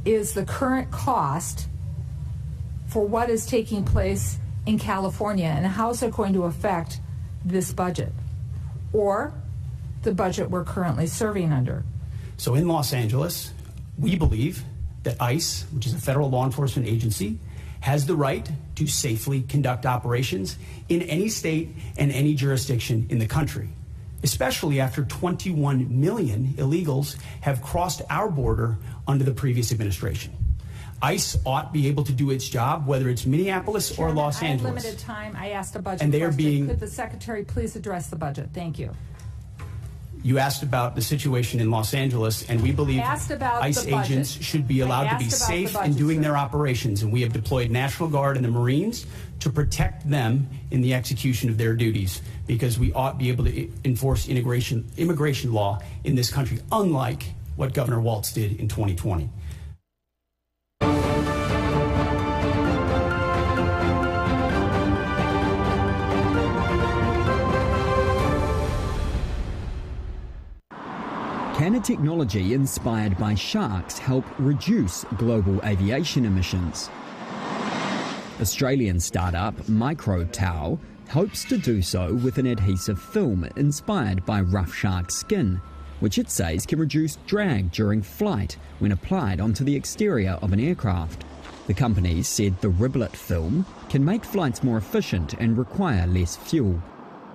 is the current cost for what is taking place in California, and how is it going to affect this budget or the budget we're currently serving under? So in Los Angeles, we believe that ICE, which is a federal law enforcement agency, has the right to safely conduct operations in any state and any jurisdiction in the country, especially after 21 million illegals have crossed our border under the previous administration. ICE ought to be able to do its job, whether it's Minneapolis or Los Angeles. I have limited time. I asked a budget and they question. Are being, Could the Secretary please address the budget? Thank you. You asked about the situation in Los Angeles, and we believe ICE agents should be allowed to be safe in doing their operations, and we have deployed National Guard and the Marines to protect them in the execution of their duties, because we ought to be able to enforce immigration law in this country, unlike what Governor Walz did in 2020. Can a technology inspired by sharks help reduce global aviation emissions? Australian startup MicroTow hopes to do so with an adhesive film inspired by rough shark skin, which it says can reduce drag during flight when applied onto the exterior of an aircraft. The company said the riblet film can make flights more efficient and require less fuel.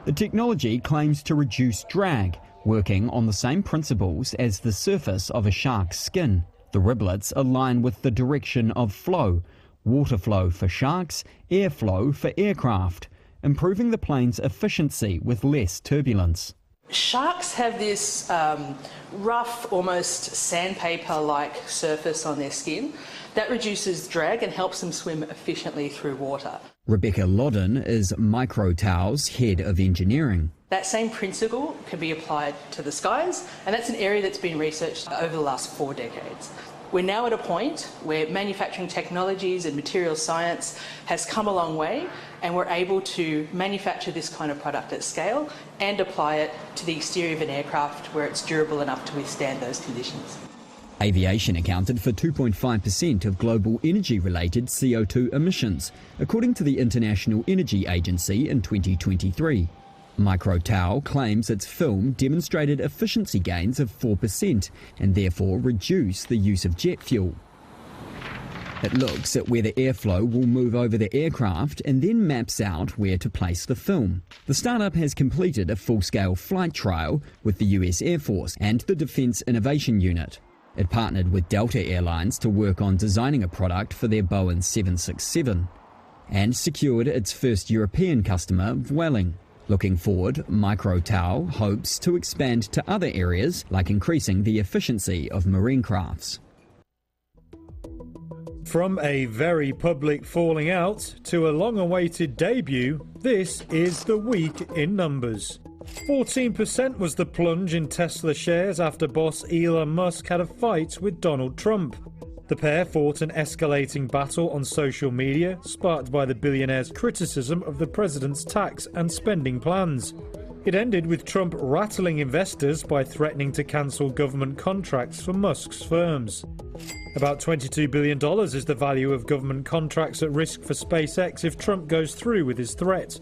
The technology claims to reduce drag, working on the same principles as the surface of a shark's skin. The riblets align with the direction of flow, water flow for sharks, airflow for aircraft, improving the plane's efficiency with less turbulence. Sharks have this rough, almost sandpaper-like surface on their skin that reduces drag and helps them swim efficiently through water. Rebecca Loddon is MicroTow's head of engineering. That same principle can be applied to the skies, and that's an area that's been researched over the last 4 decades. We're now at a point where manufacturing technologies and material science has come a long way, and we're able to manufacture this kind of product at scale and apply it to the exterior of an aircraft where it's durable enough to withstand those conditions. Aviation accounted for 2.5% of global energy-related CO2 emissions, according to the International Energy Agency in 2023. MicroTow claims its film demonstrated efficiency gains of 4% and therefore reduced the use of jet fuel. It looks at where the airflow will move over the aircraft and then maps out where to place the film. The startup has completed a full-scale flight trial with the US Air Force and the Defense Innovation Unit. It partnered with Delta Airlines to work on designing a product for their Boeing 767 and secured its first European customer, Vueling. Looking forward, MicroTow hopes to expand to other areas, like increasing the efficiency of marine crafts. From a very public falling out to a long-awaited debut, this is the week in numbers. 14% was the plunge in Tesla shares after boss Elon Musk had a fight with Donald Trump. The pair fought an escalating battle on social media, sparked by the billionaire's criticism of the president's tax and spending plans. It ended with Trump rattling investors by threatening to cancel government contracts for Musk's firms. About $22 billion is the value of government contracts at risk for SpaceX if Trump goes through with his threat.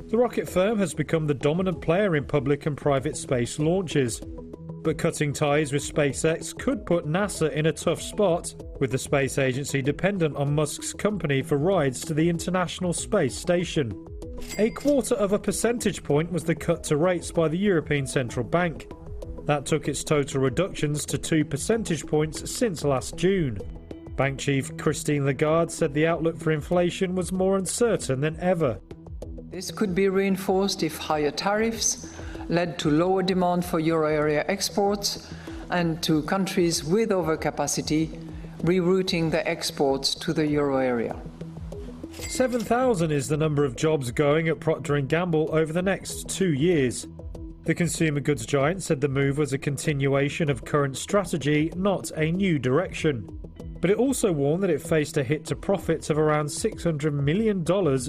The rocket firm has become the dominant player in public and private space launches. But cutting ties with SpaceX could put NASA in a tough spot, with the space agency dependent on Musk's company for rides to the International Space Station. 0.25 percentage point was the cut to rates by the European Central Bank. That took its total reductions to 2 percentage points since last June. Bank chief Christine Lagarde said the outlook for inflation was more uncertain than ever. This could be reinforced if higher tariffs led to lower demand for euro area exports and to countries with overcapacity rerouting their exports to the euro area. 7,000 is the number of jobs going at Procter & Gamble over the next 2 years. The consumer goods giant said the move was a continuation of current strategy, not a new direction. But it also warned that it faced a hit to profits of around $600 million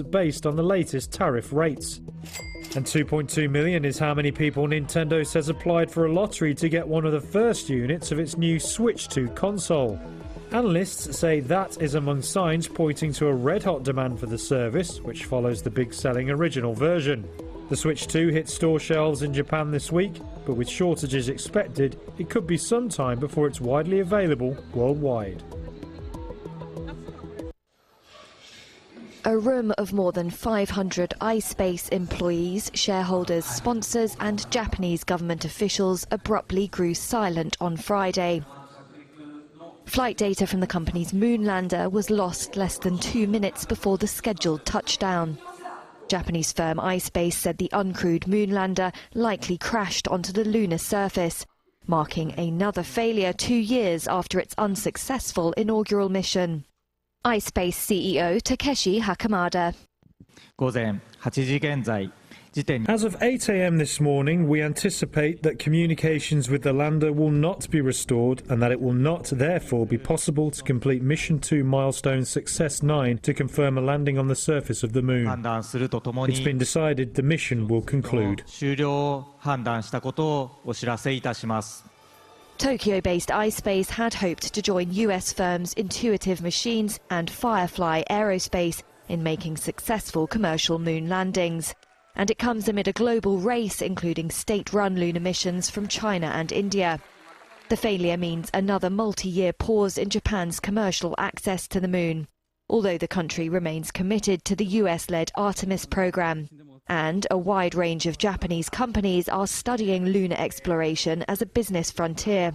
based on the latest tariff rates. And 2.2 million is how many people Nintendo says applied for a lottery to get one of the first units of its new Switch 2 console. Analysts say that is among signs pointing to a red-hot demand for the service, which follows the big-selling original version. The Switch 2 hit store shelves in Japan this week, but with shortages expected, it could be some time before it's widely available worldwide. A room of more than 500 iSpace employees, shareholders, sponsors and Japanese government officials abruptly grew silent on Friday. Flight data from the company's moon lander was lost less than 2 minutes before the scheduled touchdown. Japanese firm iSpace said the uncrewed moon lander likely crashed onto the lunar surface, marking another failure 2 years after its unsuccessful inaugural mission. iSpace CEO Takeshi Hakamada. As of 8 a.m. this morning, we anticipate that communications with the lander will not be restored and that it will not, therefore, be possible to complete Mission 2 milestone Success 9 to confirm a landing on the surface of the moon. It's been decided the mission will conclude. Tokyo-based iSpace had hoped to join US firms Intuitive Machines and Firefly Aerospace in making successful commercial moon landings. And it comes amid a global race, including state-run lunar missions from China and India. The failure means another multi-year pause in Japan's commercial access to the moon, although the country remains committed to the US-led Artemis program. And a wide range of Japanese companies are studying lunar exploration as a business frontier.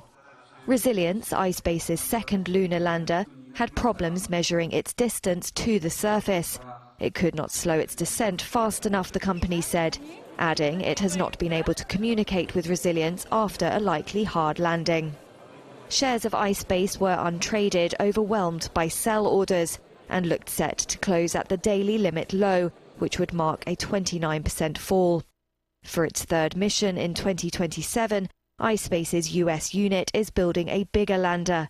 Resilience, iSpace's second lunar lander, had problems measuring its distance to the surface. It could not slow its descent fast enough, the company said, adding it has not been able to communicate with Resilience after a likely hard landing. Shares of iSpace were untraded, overwhelmed by sell orders, and looked set to close at the daily limit low, which would mark a 29% fall. For its third mission in 2027, iSpace's US unit is building a bigger lander.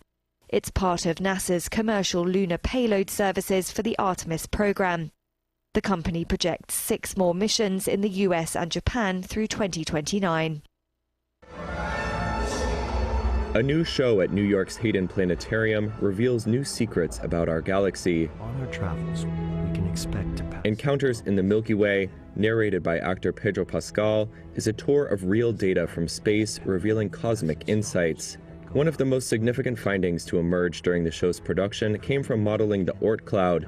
It's part of NASA's commercial lunar payload services for the Artemis program. The company projects 6 more missions in the US and Japan through 2029. A new show at New York's Hayden Planetarium reveals new secrets about our galaxy. On our travels, we can expect to pass. Encounters in the Milky Way, narrated by actor Pedro Pascal, is a tour of real data from space revealing cosmic insights. One of the most significant findings to emerge during the show's production came from modeling the Oort cloud,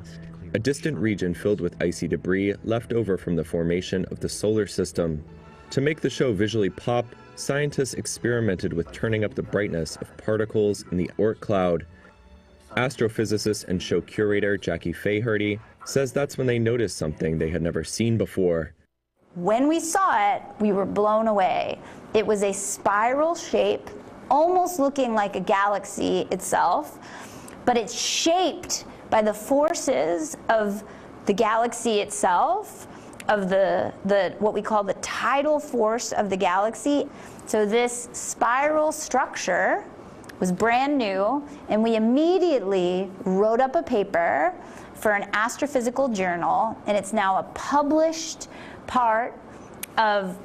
a distant region filled with icy debris left over from the formation of the solar system. To make the show visually pop, scientists experimented with turning up the brightness of particles in the Oort cloud. Astrophysicist and show curator Jackie Faherty says that's when they noticed something they had never seen before. When we saw it, we were blown away. It was a spiral shape, almost looking like a galaxy itself, but it's shaped by the forces of the galaxy itself, of the what we call the tidal force of the galaxy. So this spiral structure was brand new, and we immediately wrote up a paper for an astrophysical journal, and it's now a published part of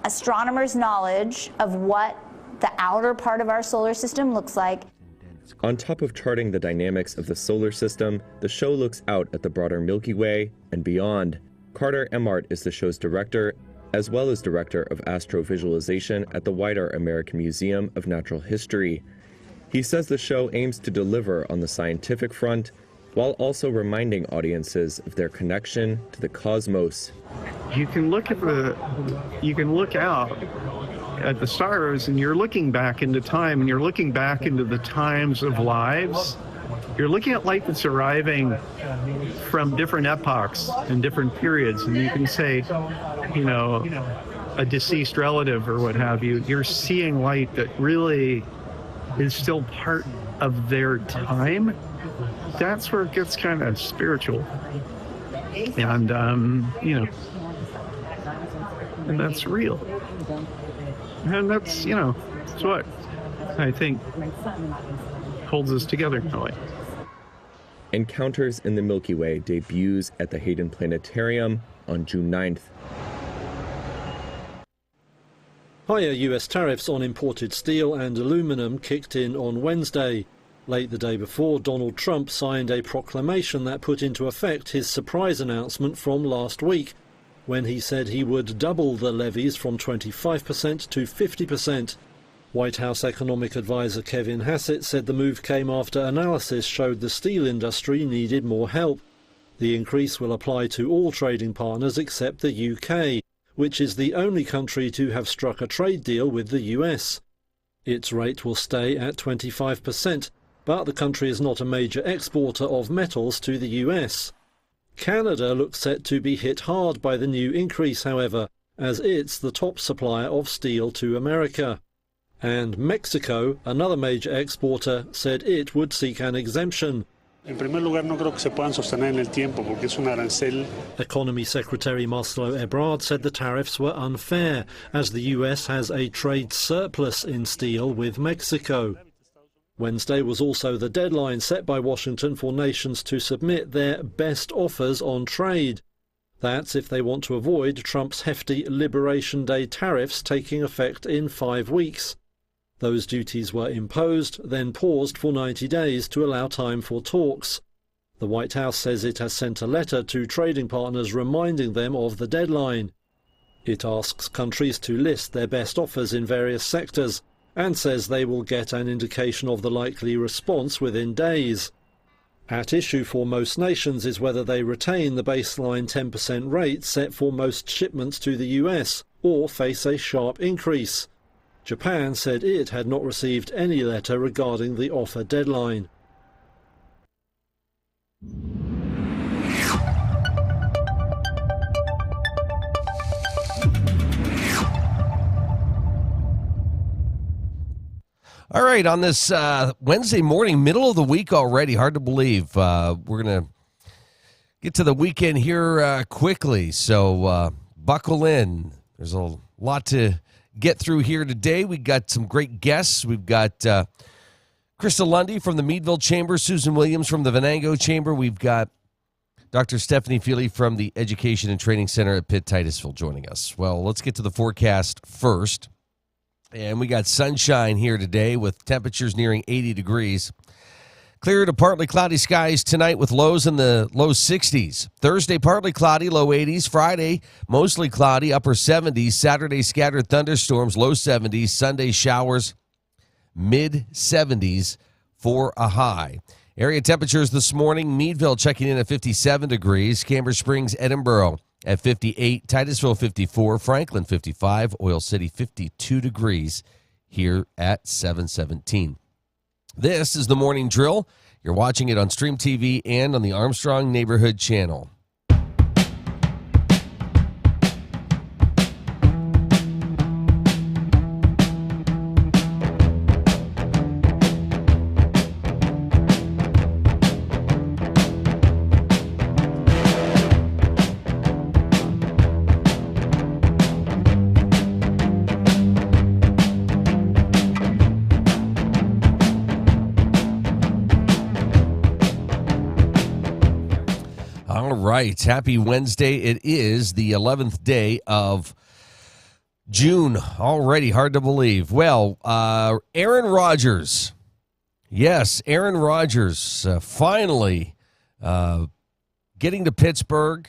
astronomers' knowledge of what the outer part of our solar system looks like. On top of charting the dynamics of the solar system, the show looks out at the broader Milky Way and beyond. Carter Emmart is the show's director, as well as director of astrovisualization at the wider American Museum of Natural History. He says the show aims to deliver on the scientific front, while also reminding audiences of their connection to the cosmos. You can look out at the stars, and you're looking back into time, and you're looking back into the times of lives. You're looking at light that's arriving from different epochs and different periods, and you can say, you know, a deceased relative or what have you. You're seeing light that really is still part of their time. That's where it gets kind of spiritual, and you know, and that's real. And that's, you know, that's what I think holds us together in a way. Encounters in the Milky Way debuts at the Hayden Planetarium on June 9th. Higher US tariffs on imported steel and aluminum kicked in on Wednesday. Late the day before, Donald Trump signed a proclamation that put into effect his surprise announcement from last week, when he said he would double the levies from 25% to 50%. White House economic advisor Kevin Hassett said the move came after analysis showed the steel industry needed more help. The increase will apply to all trading partners except the UK, which is the only country to have struck a trade deal with the US. Its rate will stay at 25%, but the country is not a major exporter of metals to the US. Canada looks set to be hit hard by the new increase, however, as it's the top supplier of steel to America. And Mexico, another major exporter, said it would seek an exemption. Economy Secretary Marcelo Ebrard said the tariffs were unfair, as the US has a trade surplus in steel with Mexico. Wednesday was also the deadline set by Washington for nations to submit their best offers on trade. That's if they want to avoid Trump's hefty Liberation Day tariffs taking effect in 5 weeks. Those duties were imposed, then paused for 90 days to allow time for talks. The White House says it has sent a letter to trading partners reminding them of the deadline. It asks countries to list their best offers in various sectors, and says they will get an indication of the likely response within days. At issue for most nations is whether they retain the baseline 10% rate set for most shipments to the US, or face a sharp increase. Japan said it had not received any letter regarding the offer deadline. All right, on this Wednesday morning, middle of the week already, hard to believe. We're going to get to the weekend here quickly, so buckle in. There's a lot to get through here today. We got some great guests. We've got Christa Lundy from the Meadville Chamber, Susan Williams from the Venango Chamber. We've got Dr. Stephanie Fiely from the Education and Training Center at Pitt-Titusville joining us. Well, let's get to the forecast first. And we got sunshine here today with temperatures nearing 80 degrees. Clear to partly cloudy skies tonight with lows in the low 60s. Thursday, partly cloudy, low 80s. Friday, mostly cloudy, upper 70s. Saturday, scattered thunderstorms, low 70s. Sunday, showers, mid 70s for a high. Area temperatures this morning, Meadville checking in at 57 degrees. Camber Springs, Edinburgh at 58, Titusville 54, Franklin 55, Oil City 52 degrees here at 717. This is the Morning Drill. You're watching it on Stream TV and on the Armstrong Neighborhood Channel. Right. Happy Wednesday. It is the 11th day of June already. Hard to believe. Well, Aaron Rodgers. Yes, Aaron Rodgers finally getting to Pittsburgh,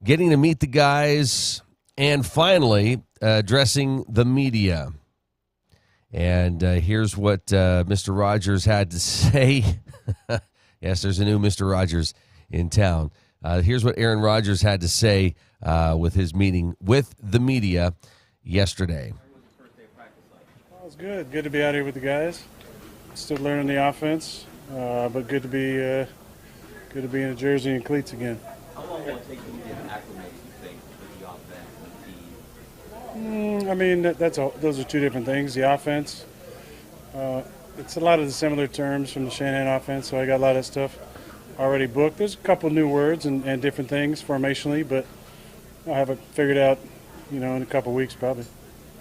getting to meet the guys, and finally addressing the media. And here's what Mr. Rodgers had to say. Yes, there's a new Mr. Rodgers in town. Here's what Aaron Rodgers had to say with his meeting with the media yesterday. Well, it's good. Good to be out here with the guys. Still learning the offense, but good to be in a jersey and cleats again. How long will it take you to get acclimated, you think, with the offense and the team? I mean, those are two different things. The offense, it's a lot of the similar terms from the Shanahan offense, so I got a lot of stuff already booked. There's a couple new words and different things formationally, but I'll have it figured out, in a couple weeks probably.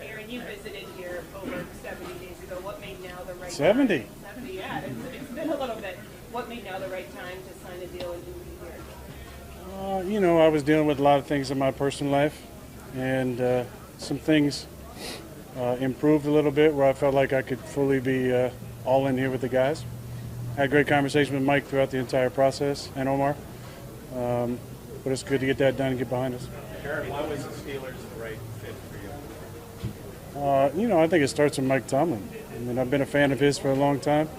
Aaron, you visited here over 70 days ago. What made now the right 70? time? 70, yeah. It's been a little bit. What made now the right time to sign a deal and do here? I was dealing with a lot of things in my personal life, and some things improved a little bit where I felt like I could fully be all in here with the guys. Had a great conversation with Mike throughout the entire process, and Omar. But it's good to get that done and get behind us. Aaron, why was the Steelers the right fit for You know, I think it starts with Mike Tomlin. I mean, I've been a fan of his for a long time.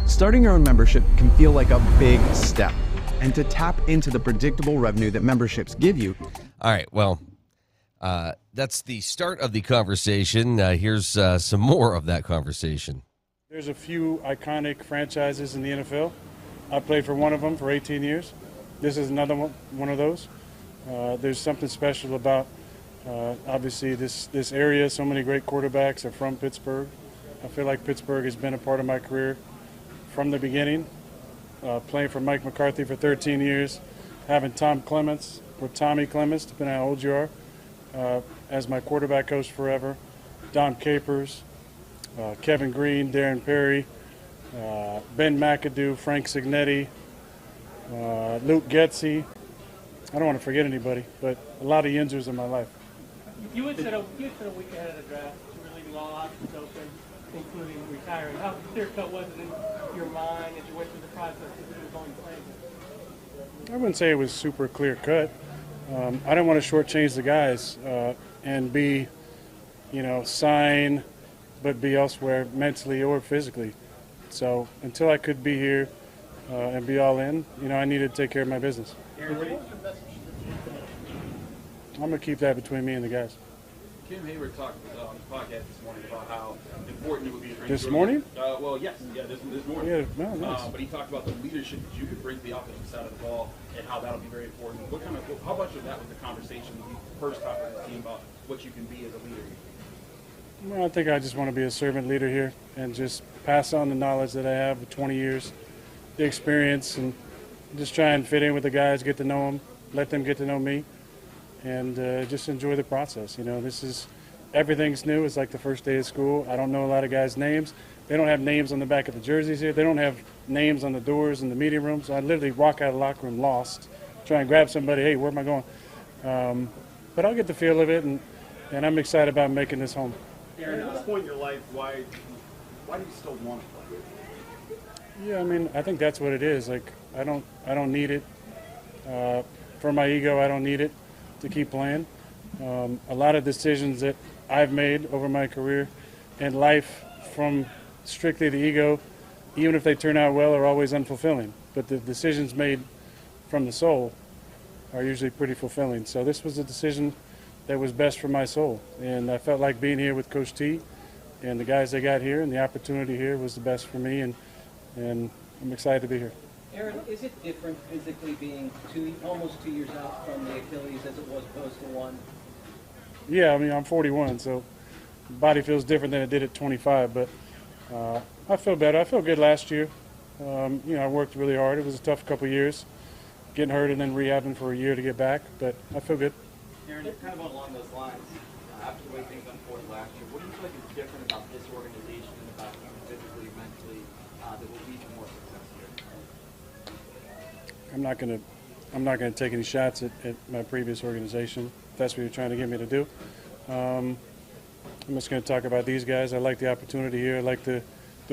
Starting your own membership can feel like a big step. And to tap into the predictable revenue that memberships give you. All right, well, that's the start of the conversation. Here's some more of that conversation. There's a few iconic franchises in the NFL. I played for one of them for 18 years. This is another one of those. There's something special about, obviously, this area. So many great quarterbacks are from Pittsburgh. I feel like Pittsburgh has been a part of my career from the beginning. Playing for Mike McCarthy for 13 years, having Tom Clements, or Tommy Clements, depending on how old you are, as my quarterback coach forever. Don Capers, Kevin Green, Darren Perry, Ben McAdoo, Frank Signetti, Luke Getsy. I don't want to forget anybody, but a lot of Yinzers in my life. You had said a week ahead of the draft you were leaving all options open, including retiring. How clear-cut was it in your mind as you went through the process as you were going to play? I wouldn't say it was super clear-cut. I didn't want to shortchange the guys and be, sign, but be elsewhere mentally or physically. So until I could be here and be all in, I needed to take care of my business. I'm going to keep that between me and the guys. Kim Hayward talked on the podcast this morning about how important it would be to bring This morning? This morning. Yeah, no, nice. But he talked about the leadership that you could bring to the offensive side of the ball and how that'll be very important. How much of that was the conversation when you first talked to the team about what you can be as a leader? Well, I think I just want to be a servant leader here and just pass on the knowledge that I have with 20 years, the experience, and just try and fit in with the guys, get to know them, let them get to know me, and just enjoy the process. Everything's new. It's like the first day of school. I don't know a lot of guys' names. They don't have names on the back of the jerseys here. They don't have names on the doors in the meeting room. So I literally walk out of the locker room lost, try and grab somebody. Hey, where am I going? But I'll get the feel of it, and I'm excited about making this home. Aaron, at this point in your life, why do you still want to play? Yeah, I think that's what it is. Like, I don't need it for my ego. I don't need it to keep playing. A lot of decisions that I've made over my career and life from strictly the ego, even if they turn out well, are always unfulfilling. But the decisions made from the soul are usually pretty fulfilling. So this was a decision that was best for my soul. And I felt like being here with Coach T and the guys they got here and the opportunity here was the best for me, and I'm excited to be here. Aaron, is it different physically being almost 2 years out from the Achilles as it was opposed to one? Yeah, I'm 41, so the body feels different than it did at 25, but I feel better. I feel good last year. I worked really hard. It was a tough couple of years, getting hurt and then rehabbing for a year to get back, but I feel good. Aaron, kind of along those lines, after the way things unfolded last year, what do you feel like is different about this organization and about you physically, mentally, that will lead to more success here? I'm not gonna take any shots at my previous organization, if that's what you're trying to get me to do. I'm just gonna talk about these guys. I like the opportunity here. I like the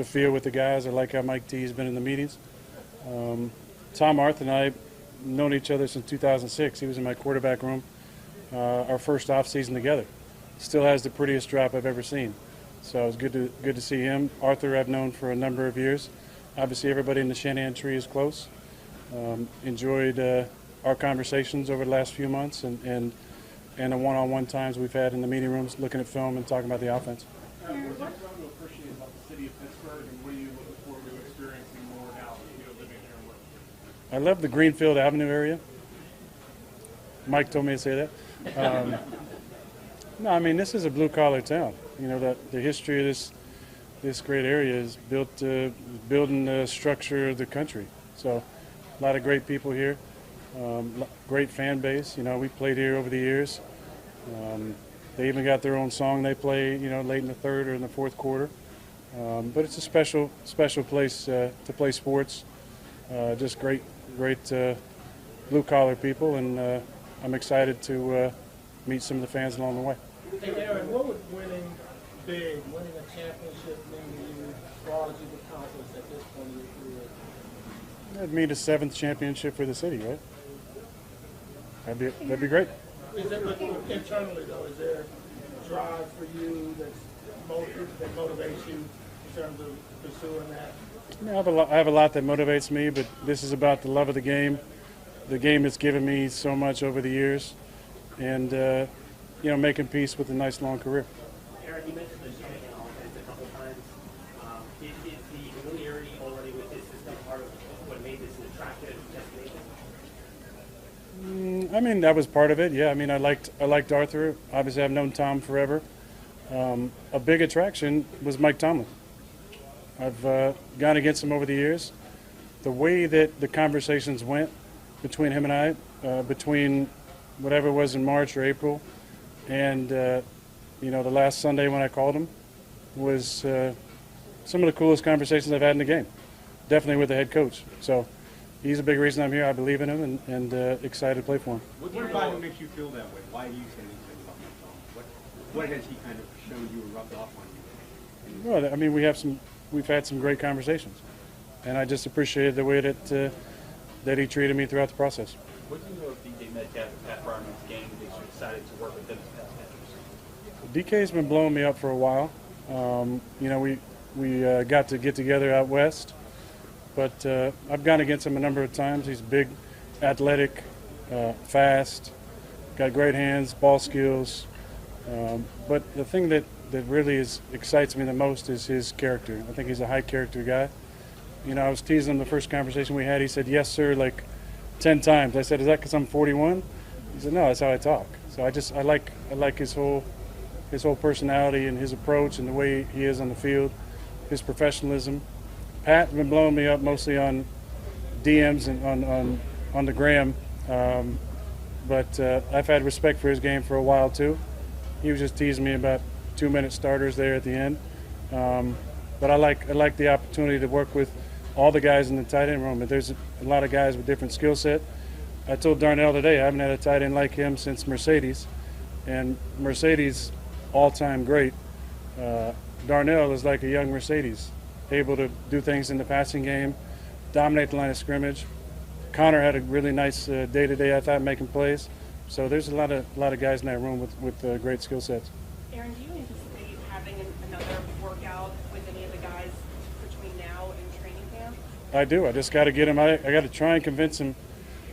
feel with the guys. I like how Mike T has been in the meetings. Tom Arth and I have known each other since 2006. He was in my quarterback room our first off season together. Still has the prettiest drop I've ever seen. So it's good to see him. Arthur I've known for a number of years. Obviously everybody in the Shanahan tree is close. Enjoyed our conversations over the last few months and the one-on-one times we've had in the meeting rooms looking at film and talking about the offense. What do you appreciate about the city of Pittsburgh, and what are you looking forward to experiencing more now living here and working? I love the Greenfield Avenue area. Mike told me to say that. No, this is a blue-collar town. The history of this great area is building the structure of the country. So a lot of great people here, great fan base. We played here over the years. They even got their own song they play, late in the third or in the fourth quarter. But it's a special place to play sports. Just great blue-collar people, and I'm excited to meet some of the fans along the way. Hey, Aaron, what would winning a championship mean to you qualities of confidence at this point in your career? That'd mean the 7th championship for the city, right? That'd be great. Is there, internally though, is there drive for you that motivates you in terms of pursuing that? I have a lot that motivates me, but this is about the love of the game that's given me so much over the years, and making peace with a nice long career. Aaron, you mentioned the Shanahan offense a couple times. Is the familiarity already with this system part of what made this an attractive destination? I mean, that was part of it. Yeah, I mean, I liked Arthur. Obviously, I've known Tom forever. A big attraction was Mike Tomlin. I've gone against him over the years. The way that the conversations went between him and I, between whatever it was in March or April, and the last Sunday when I called him, was some of the coolest conversations I've had in the game. Definitely with the head coach. So he's a big reason I'm here. I believe in him and excited to play for him. What about him makes you feel that way? Why do you say these things about Tom? What has he kind of shown you or rubbed off on you? Well, I mean, we've had some great conversations, and I just appreciated the way that he treated me throughout the process. What do you know of DJ Metcalf and Pat Barnum's game that makes you excited to work with them as pass catchers? DK's been blowing me up for a while. We got to get together out west, but I've gone against him a number of times. He's big, athletic, fast, got great hands, ball skills. But the thing that really excites me the most is his character. I think he's a high character guy. I was teasing him the first conversation we had. He said, "Yes, sir," like 10 times. I said, "Is that because I'm 41?" He said, "No, that's how I talk." So I like his whole personality and his approach and the way he is on the field, his professionalism. Pat's been blowing me up mostly on DMs and on the gram, but I've had respect for his game for a while too. He was just teasing me about 2-minute starters there at the end, but I like the opportunity to work with all the guys in the tight end room. But there's a lot of guys with different skill set. I told Darnell today I haven't had a tight end like him since Mercedes, and Mercedes all-time great. Darnell is like a young Mercedes, able to do things in the passing game, dominate the line of scrimmage. Connor had a really nice day-to-day, I thought, making plays. So there's a lot of guys in that room with great skill sets. Aaron, do you anticipate having another workout with any of the guys between now and training camp? I do. I just got to get him. I got to try and convince him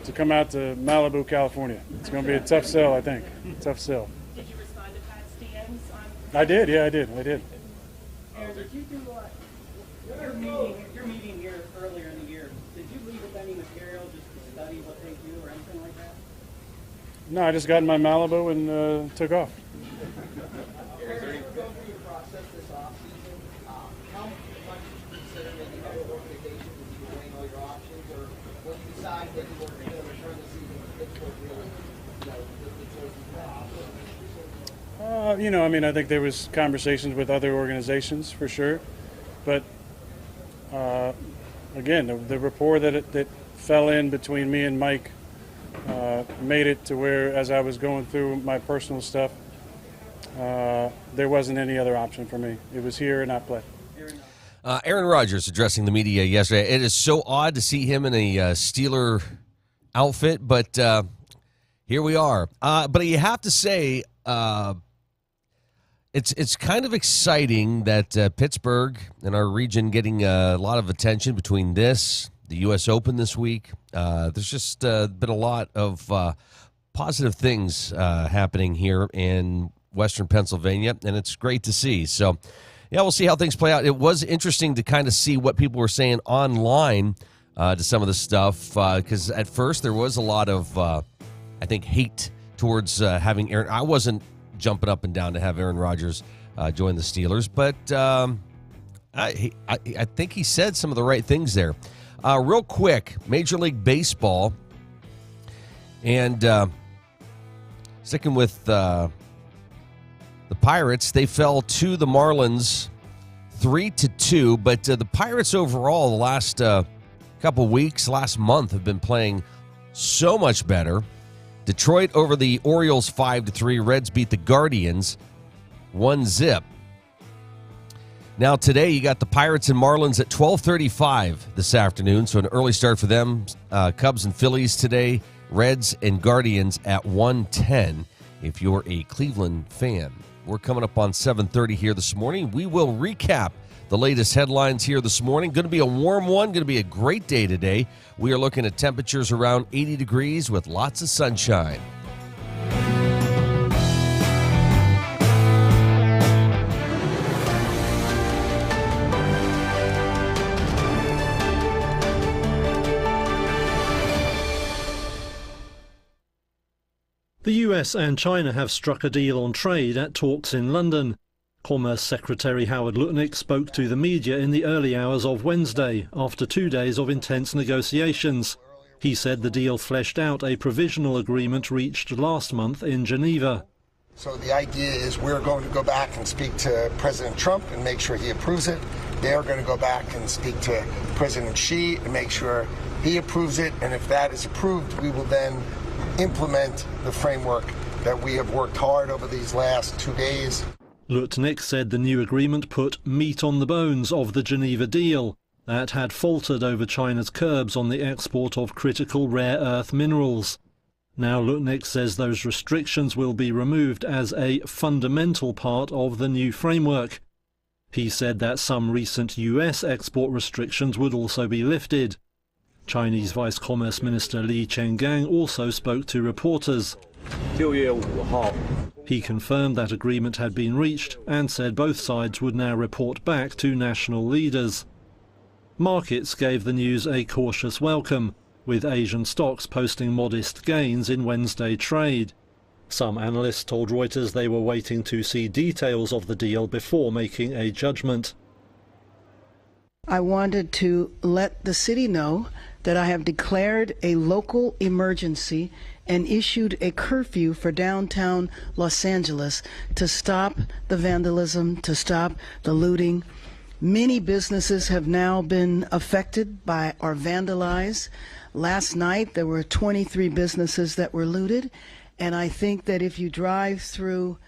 to come out to Malibu, California. It's going to be a tough sell, I think. Tough sell. Did you respond to Pat's DMs on? I did. Yeah, I did. Aaron, did you do your meeting here earlier in the year? Did you leave with any material just to study what they do or anything like that? No, I just got in my Malibu and took off. Aaron, as you go through your process this offseason, how much do you consider maybe other organizations as you weighing all your options, or when you decide that you were going to return the season to Pittsburgh, really, the choices you have? I mean, I think there was conversations with other organizations for sure, but again, the rapport that fell in between me and Mike made it to where, as I was going through my personal stuff, there wasn't any other option for me. It was here and not play. Aaron Rodgers addressing the media yesterday. It is so odd to see him in a Steeler outfit, but here we are. But you have to say, it's kind of exciting that Pittsburgh and our region getting a lot of attention between this, the U.S. Open this week. There's just been a lot of positive things happening here in Western Pennsylvania, and it's great to see. So, yeah, we'll see how things play out. It was interesting to kind of see what people were saying online to some of the stuff, because at first there was a lot of, I think, hate towards having Aaron. I wasn't jumping up and down to have Aaron Rodgers join the Steelers, but I think he said some of the right things there. Real quick, Major League Baseball, and sticking with the Pirates, they fell to the Marlins 3-2, but the Pirates overall the last couple weeks, last month, have been playing so much better. Detroit over the Orioles 5-3. Reds beat the Guardians 1-0. Now today you got the Pirates and Marlins at 12:35 this afternoon, so an early start for them. Cubs and Phillies today, Reds and Guardians at 1:10 if you're a Cleveland fan. We're coming up on 7:30 here this morning. We will recap the latest headlines here this morning. Going to be a warm one, going to be a great day today. We are looking at temperatures around 80 degrees with lots of sunshine. The US and China have struck a deal on trade at talks in London. Commerce Secretary Howard Lutnick spoke to the media in the early hours of Wednesday after 2 days of intense negotiations. He said the deal fleshed out a provisional agreement reached last month in Geneva. So the idea is we're going to go back and speak to President Trump and make sure he approves it. They're going to go back and speak to President Xi and make sure he approves it. And if that is approved, we will then implement the framework that we have worked hard over these last 2 days. Lutnick said the new agreement put meat on the bones of the Geneva deal that had faltered over China's curbs on the export of critical rare earth minerals. Now Lutnick says those restrictions will be removed as a fundamental part of the new framework. He said that some recent US export restrictions would also be lifted. Chinese Vice Commerce Minister Li Chenggang also spoke to reporters. He confirmed that agreement had been reached and said both sides would now report back to national leaders. Markets gave the news a cautious welcome, with Asian stocks posting modest gains in Wednesday trade. Some analysts told Reuters they were waiting to see details of the deal before making a judgment. I wanted to let the city know that I have declared a local emergency and issued a curfew for downtown Los Angeles to stop the vandalism, to stop the looting. Many businesses have now been affected by or vandalized. Last night there were 23 businesses that were looted, and I think that if you drive through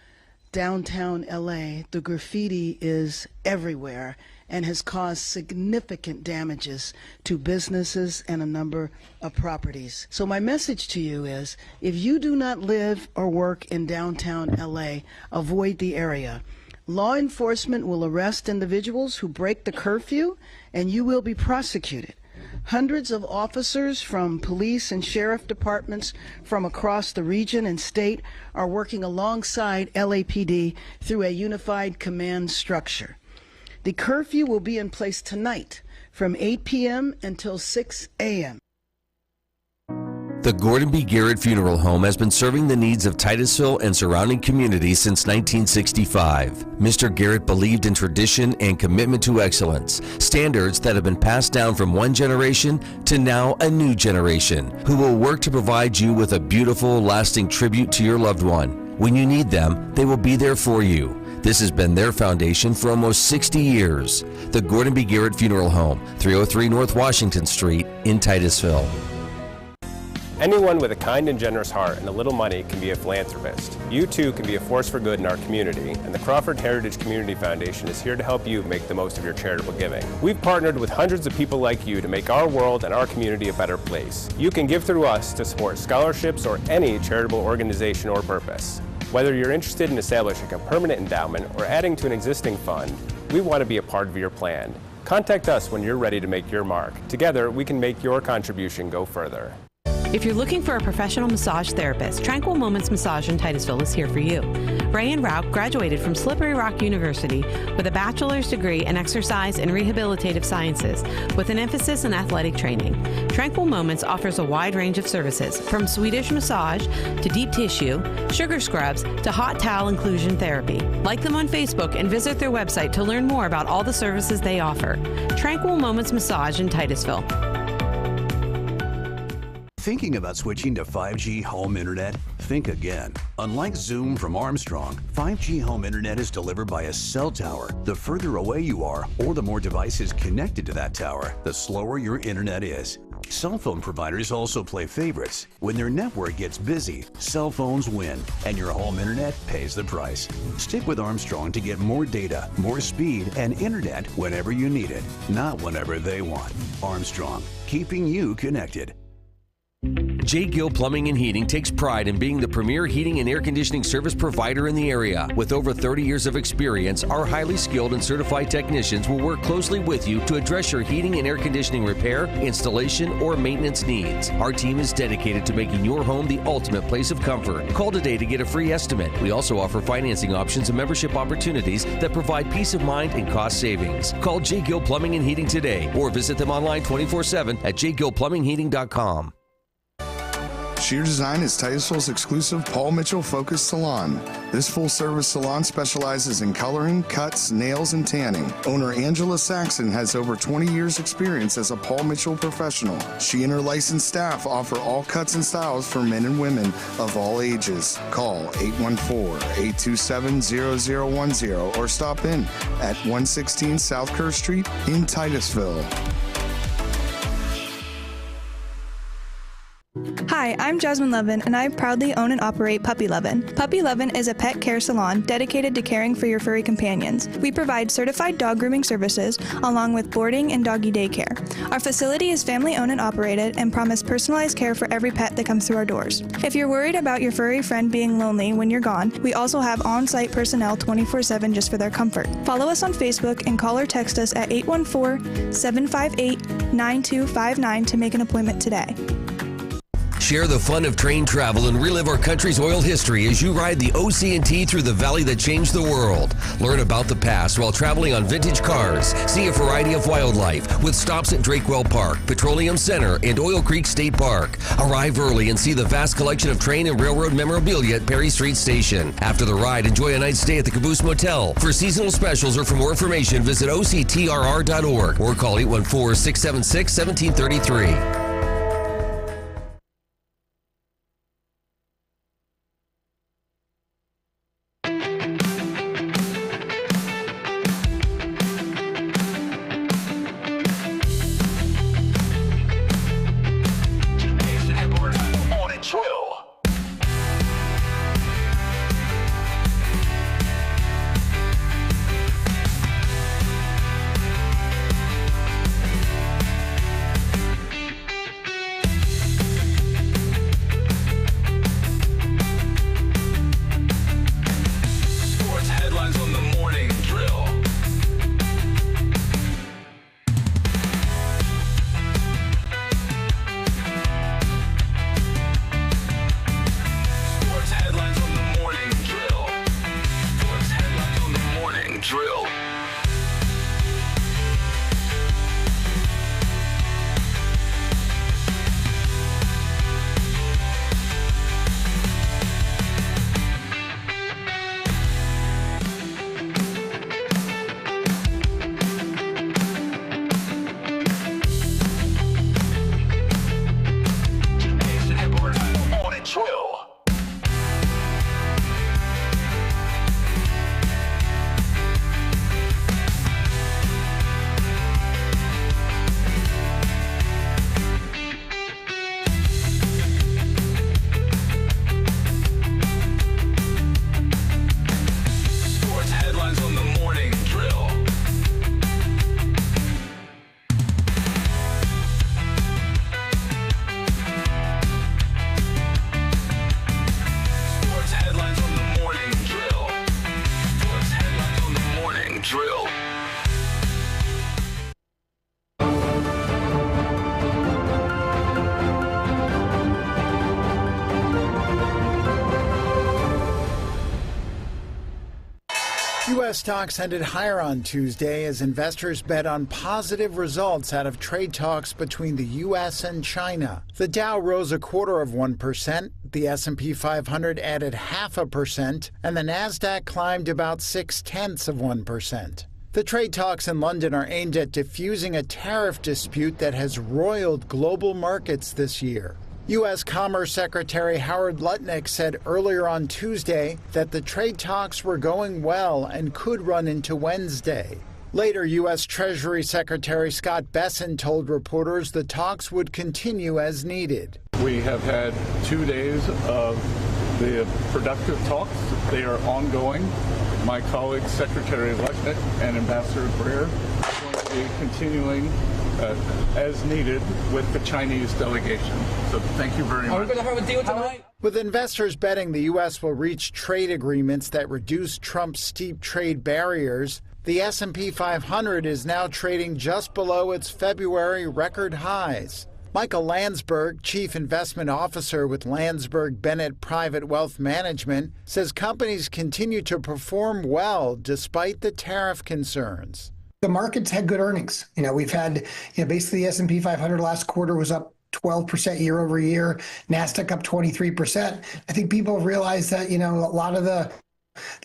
downtown LA, the graffiti is everywhere and has caused significant damages to businesses and a number of properties. So my message to you is, if you do not live or work in downtown LA, avoid the area. Law enforcement will arrest individuals who break the curfew, and you will be prosecuted. Hundreds of officers from police and sheriff departments from across the region and state are working alongside LAPD through a unified command structure. The curfew will be in place tonight from 8 p.m. until 6 a.m. The Gordon B. Garrett Funeral Home has been serving the needs of Titusville and surrounding communities since 1965. Mr. Garrett believed in tradition and commitment to excellence, standards that have been passed down from one generation to now a new generation, who will work to provide you with a beautiful, lasting tribute to your loved one. When you need them, they will be there for you. This has been their foundation for almost 60 years. The Gordon B. Garrett Funeral Home, 303 North Washington Street in Titusville. Anyone with a kind and generous heart and a little money can be a philanthropist. You too can be a force for good in our community, and the Crawford Heritage Community Foundation is here to help you make the most of your charitable giving. We've partnered with hundreds of people like you to make our world and our community a better place. You can give through us to support scholarships or any charitable organization or purpose. Whether you're interested in establishing a permanent endowment or adding to an existing fund, we want to be a part of your plan. Contact us when you're ready to make your mark. Together, we can make your contribution go further. If you're looking for a professional massage therapist, Tranquil Moments Massage in Titusville is here for you. Ray and Rauch graduated from Slippery Rock University with a bachelor's degree in exercise and rehabilitative sciences with an emphasis in athletic training. Tranquil Moments offers a wide range of services, from Swedish massage to deep tissue, sugar scrubs to hot towel inclusion therapy. Like them on Facebook and visit their website to learn more about all the services they offer. Tranquil Moments Massage in Titusville. Thinking about switching to 5G home internet? Think again. Unlike Zoom from Armstrong, 5G home internet is delivered by a cell tower. The further away you are, or the more devices connected to that tower, the slower your internet is. Cell phone providers also play favorites. When their network gets busy, cell phones win, and your home internet pays the price. Stick with Armstrong to get more data, more speed, and internet whenever you need it, not whenever they want. Armstrong, keeping you connected. J. Gill Plumbing and Heating takes pride in being the premier heating and air conditioning service provider in the area. With over 30 years of experience, our highly skilled and certified technicians will work closely with you to address your heating and air conditioning repair, installation, or maintenance needs. Our team is dedicated to making your home the ultimate place of comfort. Call today to get a free estimate. We also offer financing options and membership opportunities that provide peace of mind and cost savings. Call J. Gill Plumbing and Heating today or visit them online 24/7 at jgillplumbingheating.com. Sheer Design is Titusville's exclusive Paul Mitchell-focused salon. This full-service salon specializes in coloring, cuts, nails, and tanning. Owner Angela Saxon has over 20 years' experience as a Paul Mitchell professional. She and her licensed staff offer all cuts and styles for men and women of all ages. Call 814-827-0010 or stop in at 116 South Kerr Street in Titusville. Hi, I'm Jasmine Levin, and I proudly own and operate Puppy Levin. Puppy Levin is a pet care salon dedicated to caring for your furry companions. We provide certified dog grooming services along with boarding and doggy daycare. Our facility is family-owned and operated and promise personalized care for every pet that comes through our doors. If you're worried about your furry friend being lonely when you're gone, we also have on-site personnel 24/7 just for their comfort. Follow us on Facebook and call or text us at 814-758-9259 to make an appointment today. Share the fun of train travel and relive our country's oil history as you ride the OC&T through the valley that changed the world. Learn about the past while traveling on vintage cars. See a variety of wildlife with stops at Drakewell Park, Petroleum Center, and Oil Creek State Park. Arrive early and see the vast collection of train and railroad memorabilia at Perry Street Station. After the ride, enjoy a night's stay at the Caboose Motel. For seasonal specials or for more information, visit octrr.org or call 814-676-1733. U.S. stocks ended higher on Tuesday as investors bet on positive results out of trade talks between the U.S. and China. The Dow rose 0.25%, the S&P 500 added 0.5%, and the Nasdaq climbed about 0.6%. The trade talks in London are aimed at diffusing a tariff dispute that has roiled global markets this year. U.S. Commerce Secretary Howard Lutnick said earlier on Tuesday that the trade talks were going well and could run into Wednesday. Later, U.S. Treasury Secretary Scott Bessent told reporters the talks would continue as needed. We have had 2 days of the productive talks. They are ongoing. My colleagues, Secretary-elect and Ambassador Greer, are going to be continuing as needed with the Chinese delegation. So thank you very much. Are we going to have a deal tonight? With investors betting the U.S. will reach trade agreements that reduce Trump's steep trade barriers, the S&P 500 is now trading just below its February record highs. Michael Landsberg, Chief Investment Officer with Landsberg Bennett Private Wealth Management, says companies continue to perform well despite the tariff concerns. The market's had good earnings. We've had, basically the S&P 500 last quarter was up 12% year over year, NASDAQ up 23%. I think people have realized that, a lot of the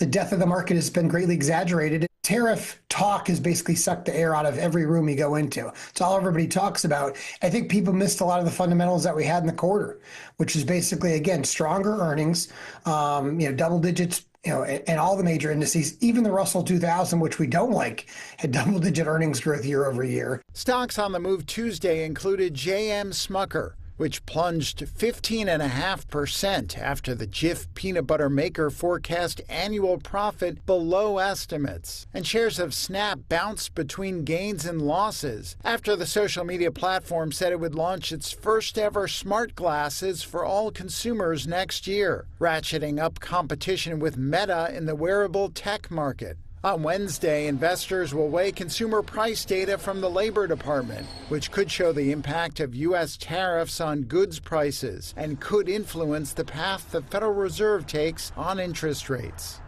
death of the market has been greatly exaggerated. Tariff talk has basically sucked the air out of every room you go into. It's all everybody talks about. I think people missed a lot of the fundamentals that we had in the quarter, which is basically, again, stronger earnings, double digits, and all the major indices, even the Russell 2000, which we don't like, had double-digit earnings growth year over year. Stocks on the move Tuesday included J.M. Smucker, which plunged 15.5% after the Jif peanut butter maker forecast annual profit below estimates. And shares of Snap bounced between gains and losses after the social media platform said it would launch its first ever smart glasses for all consumers next year, ratcheting up competition with Meta in the wearable tech market. On Wednesday, investors will weigh consumer price data from the Labor Department, which could show the impact of U.S. tariffs on goods prices and could influence the path the Federal Reserve takes on interest rates.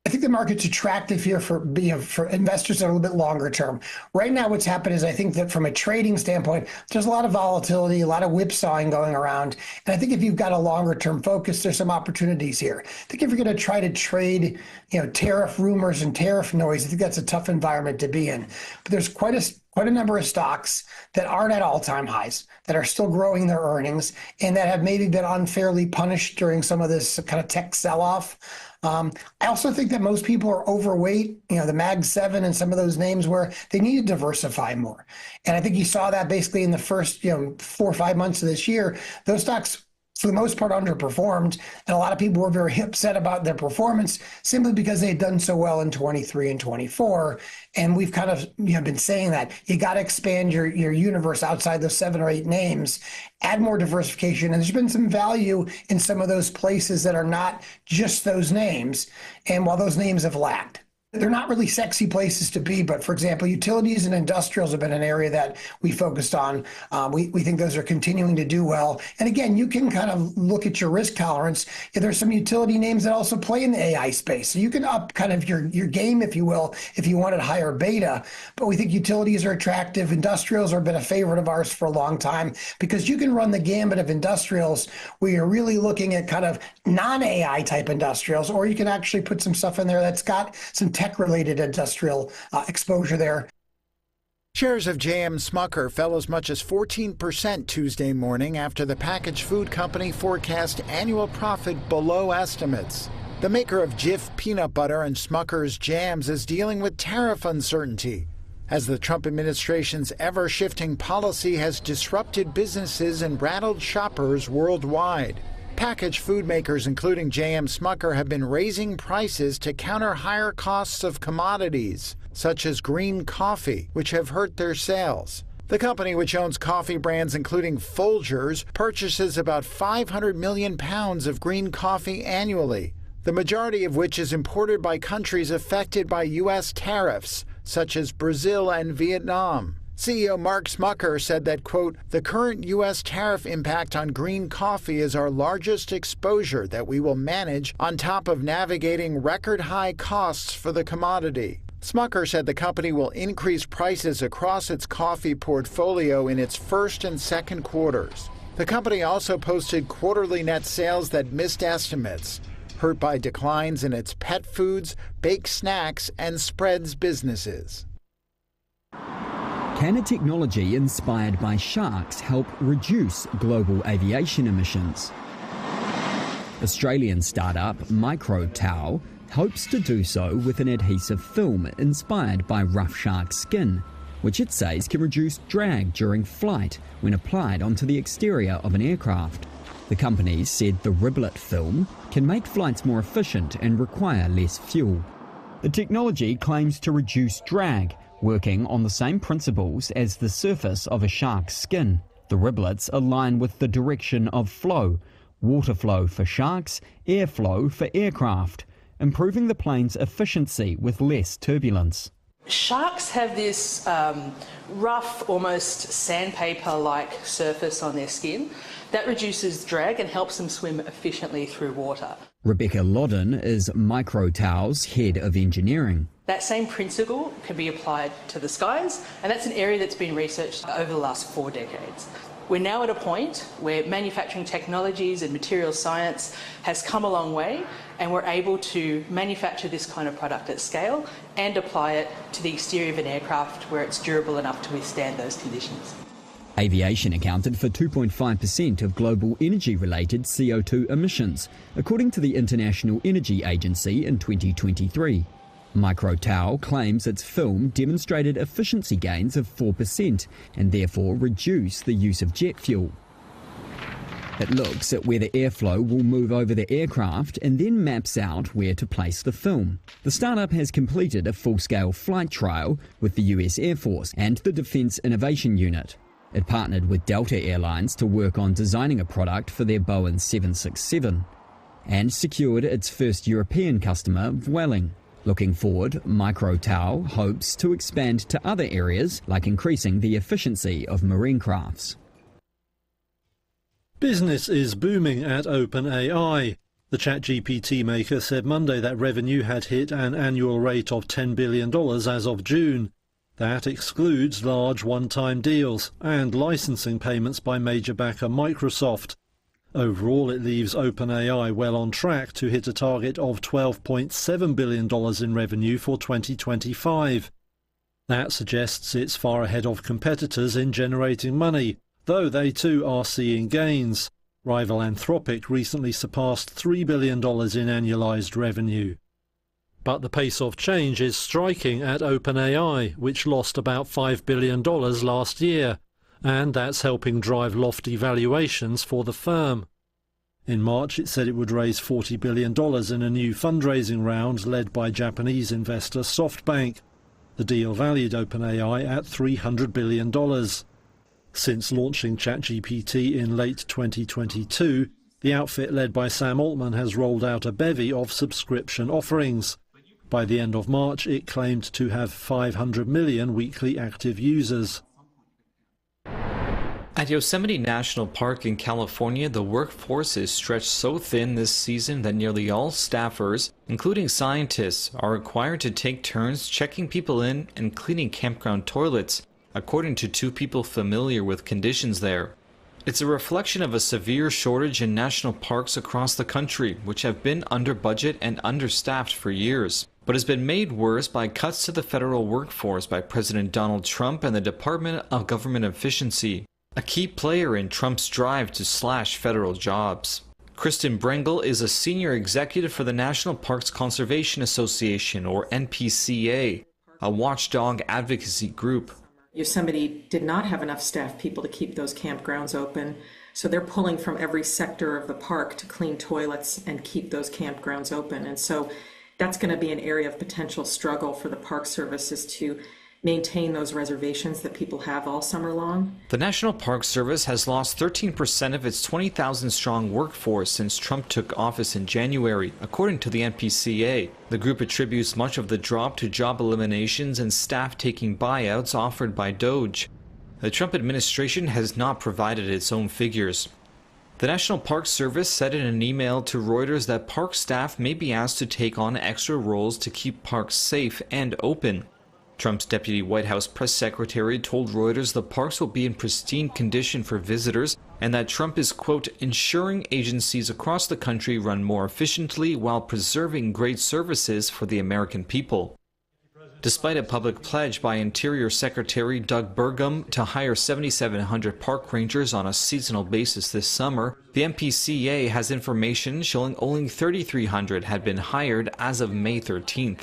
I think the market's attractive here for investors that are a little bit longer term. Right now, what's happened is I think that from a trading standpoint, there's a lot of volatility, a lot of whipsawing going around. And I think if you've got a longer term focus, there's some opportunities here. I think if you're going to try to trade, tariff rumors and tariff noise, I think that's a tough environment to be in. But there's quite a number of stocks that aren't at all-time highs, that are still growing their earnings, and that have maybe been unfairly punished during some of this kind of tech sell-off. I also think that most people are overweight, the Mag 7 and some of those names where they need to diversify more. And I think you saw that basically in the first, 4 or 5 months of this year. Those stocks, for the most part, underperformed. And a lot of people were very upset about their performance simply because they had done so well in 23 and 24. And we've kind of been saying that you got to expand your universe outside those 7 or 8 names, add more diversification. And there's been some value in some of those places that are not just those names. And while those names have lagged, they're not really sexy places to be, but for example, utilities and industrials have been an area that we focused on. We think those are continuing to do well. And again, you can kind of look at your risk tolerance. There's some utility names that also play in the AI space. So you can up kind of your game, if you will, if you wanted higher beta. But we think utilities are attractive. Industrials have been a favorite of ours for a long time because you can run the gambit of industrials where you're really looking at kind of non-AI type industrials, or you can actually put some stuff in there that's got some tech-related industrial exposure there. Shares of J.M. Smucker fell as much as 14% Tuesday morning after the packaged food company forecast annual profit below estimates. The maker of Jif peanut butter and Smucker's jams is dealing with tariff uncertainty, as the Trump administration's ever-shifting policy has disrupted businesses and rattled shoppers worldwide. Packaged food makers, including J.M. Smucker, have been raising prices to counter higher costs of commodities, such as green coffee, which have hurt their sales. The company, which owns coffee brands including Folgers, purchases about 500 million pounds of green coffee annually, the majority of which is imported by countries affected by U.S. tariffs, such as Brazil and Vietnam. CEO Mark Smucker said that, quote, "The current U.S. tariff impact on green coffee is our largest exposure that we will manage on top of navigating record high costs for the commodity." Smucker said the company will increase prices across its coffee portfolio in its first and second quarters. The company also posted quarterly net sales that missed estimates, hurt by declines in its pet foods, baked snacks, and spreads businesses. Can a technology inspired by sharks help reduce global aviation emissions? Australian startup MicroTau hopes to do so with an adhesive film inspired by rough shark skin, which it says can reduce drag during flight when applied onto the exterior of an aircraft. The company said the riblet film can make flights more efficient and require less fuel. The technology claims to reduce drag, working on the same principles as the surface of a shark's skin. The riblets align with the direction of flow, water flow for sharks, airflow for aircraft, improving the plane's efficiency with less turbulence. Sharks have this rough, almost sandpaper-like surface on their skin that reduces drag and helps them swim efficiently through water. Rebecca Loddon is Microtow's head of engineering. That same principle can be applied to the skies, and that's an area that's been researched over the last 4 decades. We're now at a point where manufacturing technologies and material science has come a long way, and we're able to manufacture this kind of product at scale and apply it to the exterior of an aircraft where it's durable enough to withstand those conditions. Aviation accounted for 2.5% of global energy-related CO2 emissions, according to the International Energy Agency in 2023. Microtow claims its film demonstrated efficiency gains of 4% and therefore reduced the use of jet fuel. It looks at where the airflow will move over the aircraft and then maps out where to place the film. The startup has completed a full-scale flight trial with the US Air Force and the Defense Innovation Unit. It partnered with Delta Airlines to work on designing a product for their Boeing 767 and secured its first European customer, Vueling. Looking forward, Microtow hopes to expand to other areas like increasing the efficiency of marine crafts. Business is booming at OpenAI. The ChatGPT maker said Monday that revenue had hit an annual rate of $10 billion as of June. That excludes large one-time deals and licensing payments by major backer Microsoft. Overall, it leaves OpenAI well on track to hit a target of $12.7 billion in revenue for 2025. That suggests it's far ahead of competitors in generating money, though they too are seeing gains. Rival Anthropic recently surpassed $3 billion in annualized revenue. But the pace of change is striking at OpenAI, which lost about $5 billion last year, and that's helping drive lofty valuations for the firm. In March, it said it would raise $40 billion in a new fundraising round led by Japanese investor SoftBank. The deal valued OpenAI at $300 billion. Since launching ChatGPT in late 2022, the outfit led by Sam Altman has rolled out a bevy of subscription offerings. By the end of March, it claimed to have 500 million weekly active users. At Yosemite National Park in California, the workforce is stretched so thin this season that nearly all staffers, including scientists, are required to take turns checking people in and cleaning campground toilets, according to 2 people familiar with conditions there. It's a reflection of a severe shortage in national parks across the country, which have been under budget and understaffed for years, but has been made worse by cuts to the federal workforce by President Donald Trump and the Department of Government Efficiency, a key player in Trump's drive to slash federal jobs. Kristen Brengel is a senior executive for the National Parks Conservation Association, or NPCA, a watchdog advocacy group. Yosemite did not have enough staff people to keep those campgrounds open, so they're pulling from every sector of the park to clean toilets and keep those campgrounds open. And so that's going to be an area of potential struggle for the Park Services to maintain those reservations that people have all summer long. The National Park Service has lost 13% of its 20,000-strong workforce since Trump took office in January, according to the NPCA. The group attributes much of the drop to job eliminations and staff-taking buyouts offered by DOJ. The Trump administration has not provided its own figures. The National Park Service said in an email to Reuters that park staff may be asked to take on extra roles to keep parks safe and open. Trump's deputy White House press secretary told Reuters the parks will be in pristine condition for visitors and that Trump is, quote, ensuring agencies across the country run more efficiently while preserving great services for the American people. Despite a public pledge by Interior Secretary Doug Burgum to hire 7,700 park rangers on a seasonal basis this summer, the MPCA has information showing only 3,300 had been hired as of May 13th.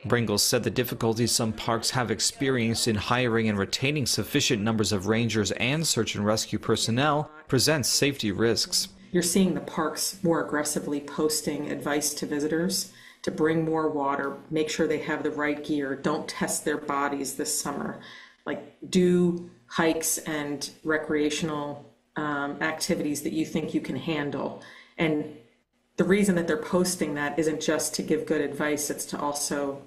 Bringles said the difficulties some parks have experienced in hiring and retaining sufficient numbers of rangers and search and rescue personnel presents safety risks. You're seeing the parks more aggressively posting advice to visitors to bring more water, make sure they have the right gear, don't test their bodies this summer, like do hikes and recreational activities that you think you can handle. And the reason that they're posting that isn't just to give good advice, it's to also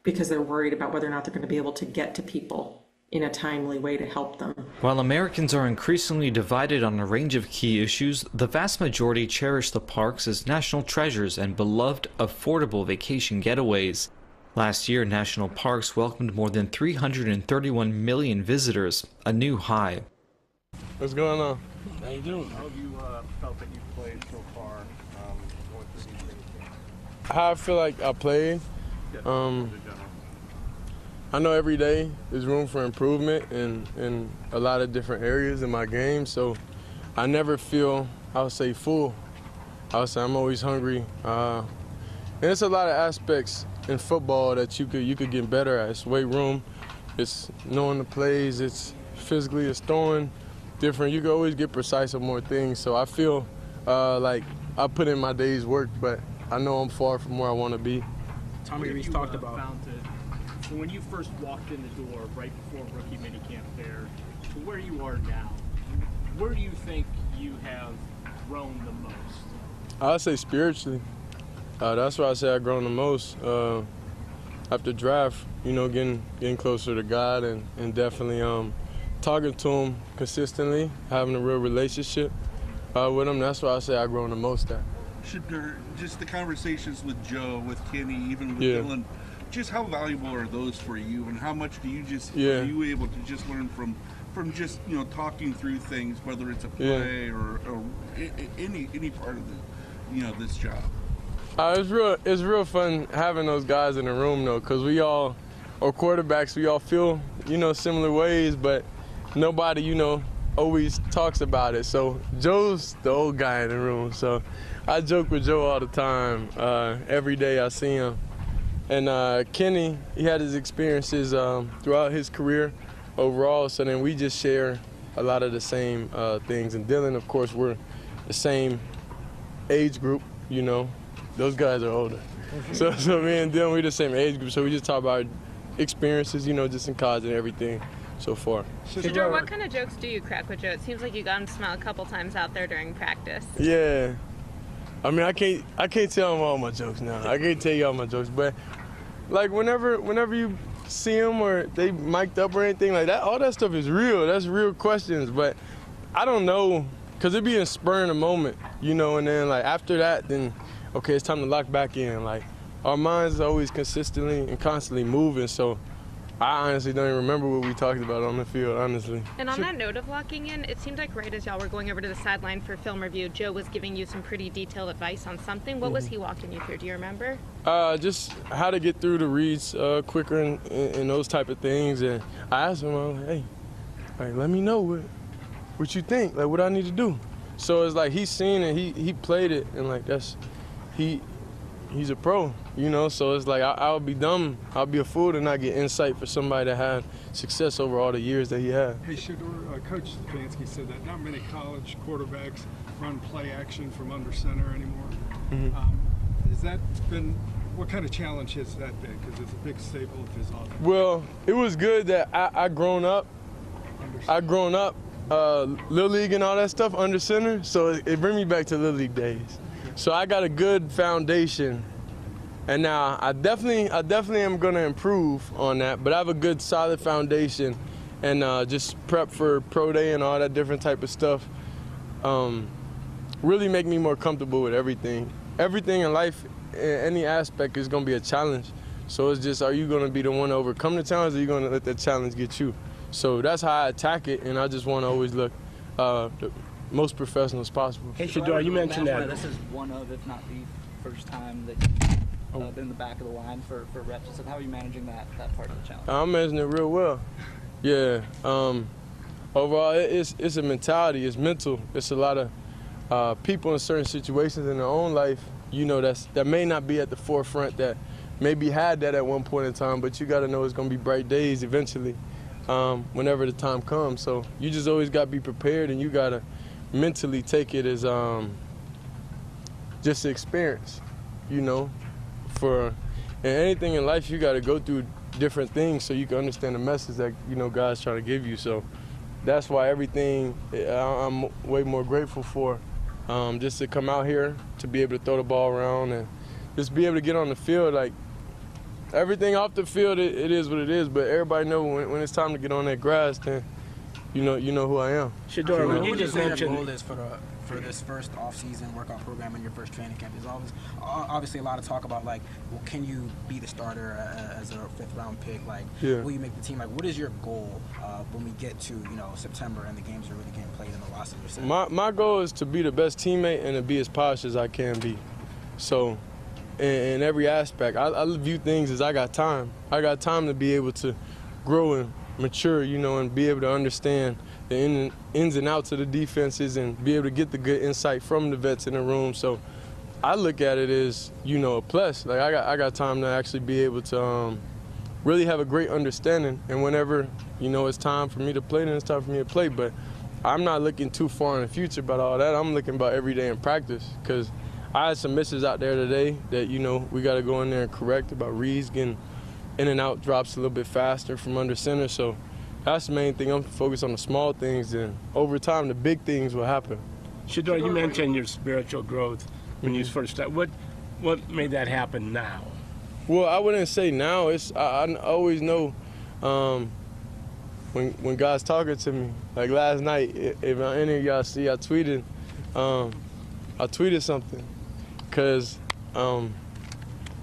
because they're worried about whether or not they're going to be able to get to people in a timely way to help them. While Americans are increasingly divided on a range of key issues, the vast majority cherish the parks as national treasures and beloved, affordable vacation getaways. Last year, national parks welcomed more than 331 million visitors, a new high. What's going on? How you doing? How have you felt that you've played so far going through these games? How I feel like I played? I know every day there's room for improvement in a lot of different areas in my game, so I never feel, I would say, full. I would say I'm always hungry. And it's a lot of aspects in football that you could get better at. It's weight room, it's knowing the plays, it's physically, it's throwing different. You can always get precise on more things, so I feel like I put in my day's work, but I know I'm far from where I want to be. Tommy Reese talked about so when you first walked in the door right before rookie minicamp there to where you are now, where do you think you have grown the most? I'd say spiritually. That's why I say I've grown the most. After draft, you know, getting closer to God and definitely talking to him consistently, having a real relationship with him. That's why I say I've grown the most at. Just the conversations with Joe, with Kenny, even with Dylan, just how valuable are those for you, and how much do you are you able to just learn from just, you know, talking through things, whether it's a play or any part of the, you know, this job? It's real fun having those guys in the room though, because we all are quarterbacks. We all feel, you know, similar ways, but nobody, you know, always talks about it. So Joe's the old guy in the room, so I joke with Joe all the time. Every day I see him. And Kenny, he had his experiences throughout his career overall, so then we just share a lot of the same things. And Dylan, of course, we're the same age group, you know. Those guys are older. So me and Dylan, we're the same age group, so we just talk about experiences, you know, just in college and everything so far. Shador, what kind of jokes do you crack with Joe? It seems like you got him to smile a couple times out there during practice. Yeah. I mean, I can't tell him all my jokes now. I can't tell you all my jokes, but like whenever you see them or they mic'd up or anything like that, all that stuff is real. That's real questions, but I don't know, because it be a spur in the moment, you know, and then like after that, then okay, it's time to lock back in. Like our minds are always consistently and constantly moving, so I honestly don't even remember what we talked about on the field, honestly. And on that note of locking in, it seemed like right as y'all were going over to the sideline for film review, Joe was giving you some pretty detailed advice on something. What was he walking you through? Do you remember? Just how to get through the reads quicker and those type of things. And I asked him, I was like, hey, like, let me know what you think, like what I need to do. So it's like he's seen it, he played it, and like he's a pro, you know, so it's like I'll be dumb, I'll be a fool to not get insight for somebody that had success over all the years that he had. Hey, Shador, Coach Stefanski said that not many college quarterbacks run play action from under center anymore. Has that been, what kind of challenge has that been? Because it's a big staple of his offense. Well, it was good that I grown up Little League and all that stuff under center, so it brings me back to Little League days. So I got a good foundation, and now I definitely am gonna improve on that, but I have a good solid foundation, and just prep for pro day and all that different type of stuff really make me more comfortable with everything. Everything in life, in any aspect, is gonna be a challenge. So it's just, are you gonna be the one to overcome the challenge, or are you gonna let that challenge get you? So that's how I attack it, and I just wanna always look the most professional as possible. Hey, Shador, you mentioned that this is one of, if not the first time that you in the back of the line for reps and stuff. How are you managing that part of the challenge? I'm managing it real well. Yeah. Overall, it's a mentality. It's mental. It's a lot of people in certain situations in their own life, that may not be at the forefront, that maybe had that at one point in time, but you got to know it's going to be bright days eventually, whenever the time comes. So you just always got to be prepared, and you got to mentally take it as just an experience, for and anything in life, you got to go through different things so you can understand the message that, God's trying to give you. So that's why everything I'm way more grateful for, just to come out here, to be able to throw the ball around and just be able to get on the field. Like, everything off the field, it is what it is, but everybody know when it's time to get on that grass, then you know who I am. Shador, when you just mentioned what your goal is for this first off-season workout program and your first training camp, there's obviously a lot of talk about, like, well, can you be the starter as a 5th-round pick? Like, will you make the team? Like, what is your goal when we get to September and the games are really getting played in the roster? My goal is to be the best teammate and to be as polished as I can be. So, in every aspect, I view things as I got time. I got time to be able to grow and mature, and be able to understand the ins and outs of the defenses and be able to get the good insight from the vets in the room. So I look at it as, a plus. Like, I got time to actually be able to really have a great understanding. And whenever, it's time for me to play, then it's time for me to play. But I'm not looking too far in the future about all that. I'm looking about every day in practice, because I had some misses out there today that, we got to go in there and correct, about Reeves getting in and out drops a little bit faster from under center. So that's the main thing. I'm focused on the small things, and over time, the big things will happen. Shador, you mentioned your spiritual growth when you first started. What made that happen now? Well, I wouldn't say now. I always know when God's talking to me. Like last night, if any of y'all see, I tweeted something, because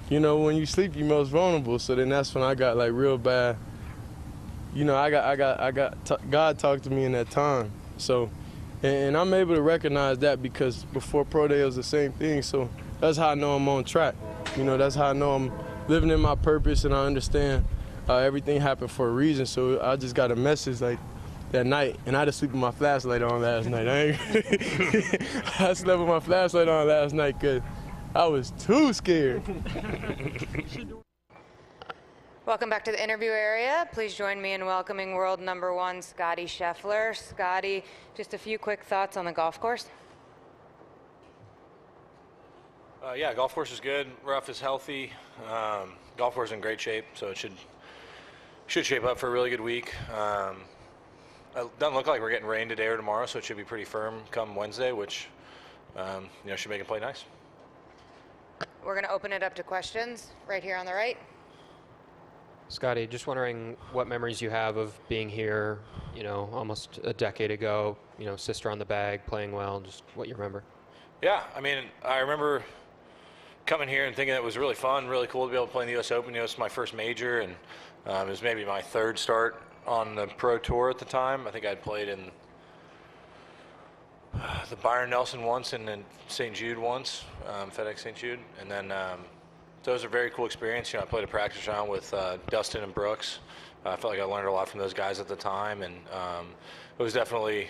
when you sleep, you're most vulnerable. So then that's when I got like real bad. God talked to me in that time. So, and I'm able to recognize that, because before Pro Day it was the same thing. So that's how I know I'm on track. That's how I know I'm living in my purpose, and I understand everything happened for a reason. So I just got a message like that night, and I had to sleep with my flashlight on last night. I slept with my flashlight on last night because I was too scared. Welcome back to the interview area. Please join me in welcoming world number 1, Scotty Scheffler. Scotty, just a few quick thoughts on the golf course. Yeah, golf course is good. Rough is healthy. Golf course is in great shape, so it should shape up for a really good week. It doesn't look like we're getting rain today or tomorrow, so it should be pretty firm come Wednesday, which should make it play nice. We're going to open it up to questions right here on the right. Scotty, just wondering what memories you have of being here, almost a decade ago, sister on the bag, playing well, just what you remember. Yeah, I remember coming here and thinking it was really fun, really cool to be able to play in the U.S. Open. It's my first major, and it was maybe my 3rd start on the Pro Tour at the time. I think I'd played in the Byron Nelson once and then St. Jude once, FedEx St. Jude, and then so it was a very cool experience. I played a practice round with Dustin and Brooks. I felt like I learned a lot from those guys at the time, and it was definitely,